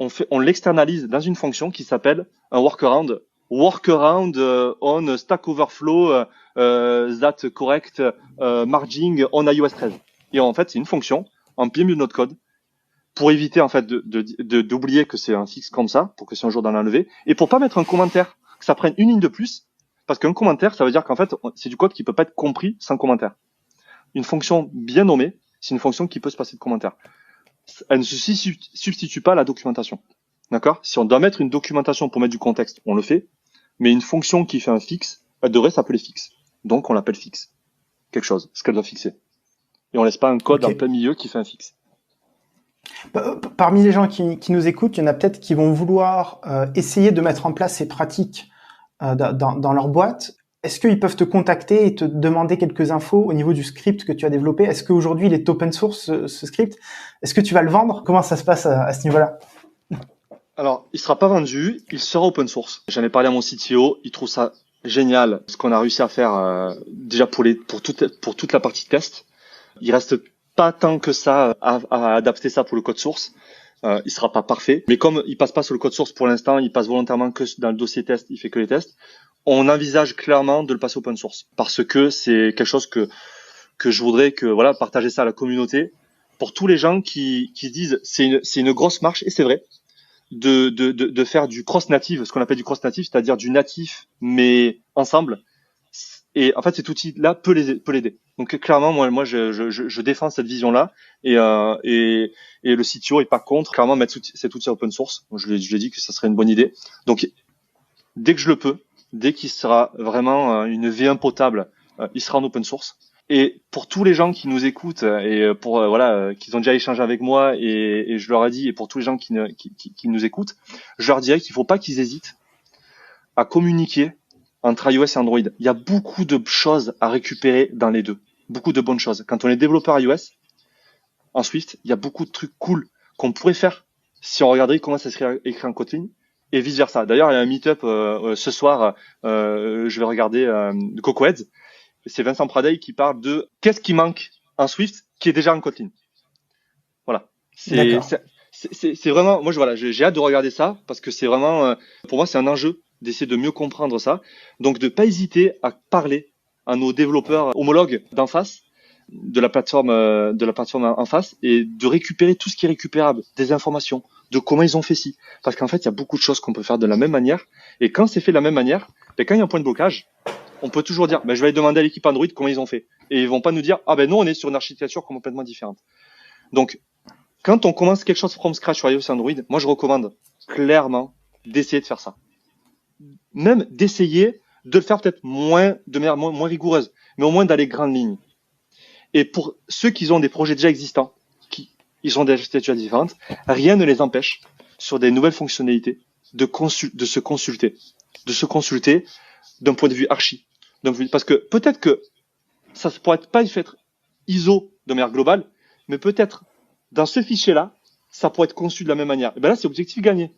on l'externalise dans une fonction qui s'appelle un workaround on Stack Overflow that correct margin on iOS 13. Et en fait, c'est une fonction en plein milieu de notre code pour éviter en fait d'oublier que c'est un fixe comme ça, pour que si un jour d'en l'enlever, et pour pas mettre un commentaire, que ça prenne une ligne de plus. Parce qu'un commentaire, ça veut dire qu'en fait, c'est du code qui peut pas être compris sans commentaire. Une fonction bien nommée, c'est une fonction qui peut se passer de commentaire. Elle ne se substitue pas à la documentation. D'accord? Si on doit mettre une documentation pour mettre du contexte, on le fait. Mais une fonction qui fait un fixe, elle devrait s'appeler fixe. Donc, on l'appelle fixe. Quelque chose, ce qu'elle doit fixer. Et on laisse pas un code en plein milieu qui fait un fixe. Parmi les gens qui nous écoutent, il y en a peut-être qui vont vouloir essayer de mettre en place ces pratiques dans leur boîte. Est-ce qu'ils peuvent te contacter et te demander quelques infos au niveau du script que tu as développé? Est-ce qu'aujourd'hui il est open source ce script? Est-ce que tu vas le vendre? Comment ça se passe à ce niveau-là? Alors, il sera pas vendu, il sera open source. J'en ai parlé à mon CTO, il trouve ça génial ce qu'on a réussi à faire déjà pour toute la partie test. Il reste pas tant que ça à adapter ça pour le code source. Il sera pas parfait, mais comme il passe pas sur le code source pour l'instant, il passe volontairement que dans le dossier test, il fait que les tests. On envisage clairement de le passer open source parce que c'est quelque chose que je voudrais partager ça à la communauté pour tous les gens qui disent c'est une grosse marche, et c'est vrai, de faire du cross native, ce qu'on appelle du cross native, c'est-à-dire du natif mais ensemble. Et en fait, cet outil-là peut l'aider. Donc clairement, moi, je défends cette vision-là, et le CTO est pas contre clairement mettre cet outil open source. Je lui ai dit que ça serait une bonne idée. Donc dès que je le peux, dès qu'il sera vraiment une V1 potable, il sera en open source. Et pour tous les gens qui nous écoutent et pour qui ont déjà échangé avec moi, et je leur ai dit, et pour tous les gens qui nous écoutent, je leur dirais qu'il faut pas qu'ils hésitent à communiquer entre iOS et Android. Il y a beaucoup de choses à récupérer dans les deux. Beaucoup de bonnes choses. Quand on est développeur iOS, en Swift, il y a beaucoup de trucs cool qu'on pourrait faire si on regardait comment ça serait écrit en Kotlin et vice versa. D'ailleurs, il y a un meet-up ce soir, je vais regarder CocoAds. C'est Vincent Pradey qui parle de qu'est-ce qui manque en Swift qui est déjà en Kotlin. Voilà. C'est vraiment, moi j'ai hâte de regarder ça parce que c'est vraiment, pour moi c'est un enjeu d'essayer de mieux comprendre ça. Donc de pas hésiter à parler à nos développeurs homologues d'en face, de la plateforme en face, et de récupérer tout ce qui est récupérable, des informations, de comment ils ont fait ci. Parce qu'en fait, il y a beaucoup de choses qu'on peut faire de la même manière. Et quand c'est fait de la même manière, quand il y a un point de blocage, on peut toujours dire, je vais aller demander à l'équipe Android comment ils ont fait. Et ils vont pas nous dire, nous, on est sur une architecture complètement différente. Donc, quand on commence quelque chose from scratch sur iOS et Android, moi, je recommande clairement d'essayer de faire ça. Même d'essayer de le faire peut-être de manière moins rigoureuse, mais au moins dans les grandes lignes. Et pour ceux qui ont des projets déjà existants, ils ont des architectures différentes, rien ne les empêche, sur des nouvelles fonctionnalités, de se consulter d'un point de vue archi. Parce que peut-être que ça ne pourrait pas être ISO de manière globale, mais peut-être dans ce fichier-là, ça pourrait être conçu de la même manière. Et là, c'est objectif gagné.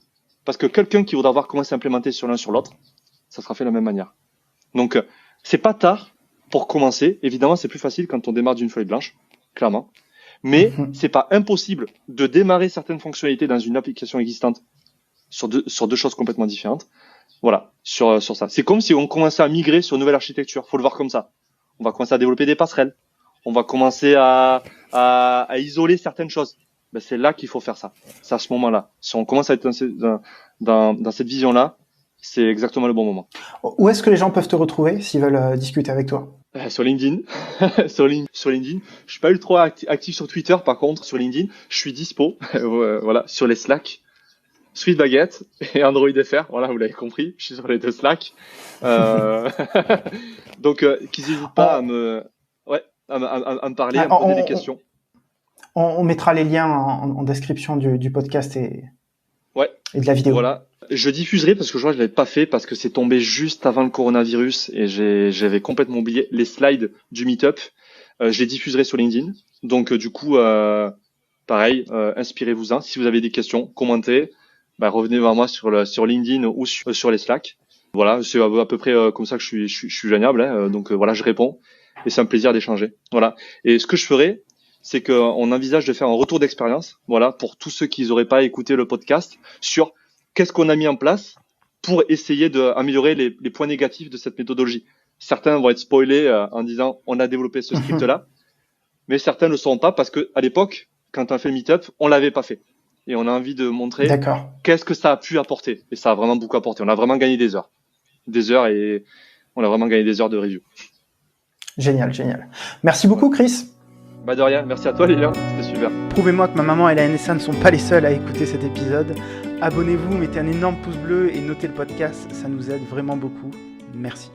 Parce que quelqu'un qui voudra voir comment c'est implémenté sur l'un sur l'autre, ça sera fait de la même manière. Donc, c'est pas tard pour commencer. Évidemment, c'est plus facile quand on démarre d'une feuille blanche, clairement. Mais c'est pas impossible de démarrer certaines fonctionnalités dans une application existante sur deux choses complètement différentes. Voilà, sur ça. C'est comme si on commençait à migrer sur une nouvelle architecture. Faut le voir comme ça. On va commencer à développer des passerelles. On va commencer à isoler certaines choses. C'est là qu'il faut faire ça. C'est à ce moment-là. Si on commence à être dans cette vision-là, c'est exactement le bon moment. Où est-ce que les gens peuvent te retrouver s'ils veulent discuter avec toi? Sur LinkedIn. sur LinkedIn. Je suis pas ultra actif sur Twitter, par contre, sur LinkedIn, je suis dispo. Voilà, sur les Slack. Sweet Baguette et Android FR. Voilà, vous l'avez compris. Je suis sur les deux Slack. Donc, qu'ils n'hésitent pas à me parler, à me poser des questions. On mettra les liens en description du podcast et de la vidéo. Voilà. Je diffuserai parce que je l'avais pas fait parce que c'est tombé juste avant le coronavirus et j'avais complètement oublié les slides du meet-up. Je les diffuserai sur LinkedIn. Donc, du coup, pareil, inspirez-vous-en. Si vous avez des questions, commentez. Revenez vers moi sur LinkedIn ou sur les Slack. Voilà, c'est à peu près comme ça que je suis joignable. Donc voilà, je réponds et c'est un plaisir d'échanger. Voilà. Et ce que je ferai, c'est qu'on envisage de faire un retour d'expérience. Voilà, pour tous ceux qui n'auraient pas écouté le podcast, sur qu'est-ce qu'on a mis en place pour essayer d'améliorer les points négatifs de cette méthodologie. Certains vont être spoilés en disant on a développé ce script-là, mais certains ne le seront pas parce que à l'époque, quand on a fait le meet-up, on l'avait pas fait. Et on a envie de montrer qu'est-ce que ça a pu apporter. Et ça a vraiment beaucoup apporté. On a vraiment gagné des heures et on a vraiment gagné des heures de review. Génial. Merci beaucoup, Chris. De rien. Merci à toi, Lilian. C'était super. Prouvez-moi que ma maman et la NSA ne sont pas les seuls à écouter cet épisode. Abonnez-vous, mettez un énorme pouce bleu et notez le podcast. Ça nous aide vraiment beaucoup. Merci.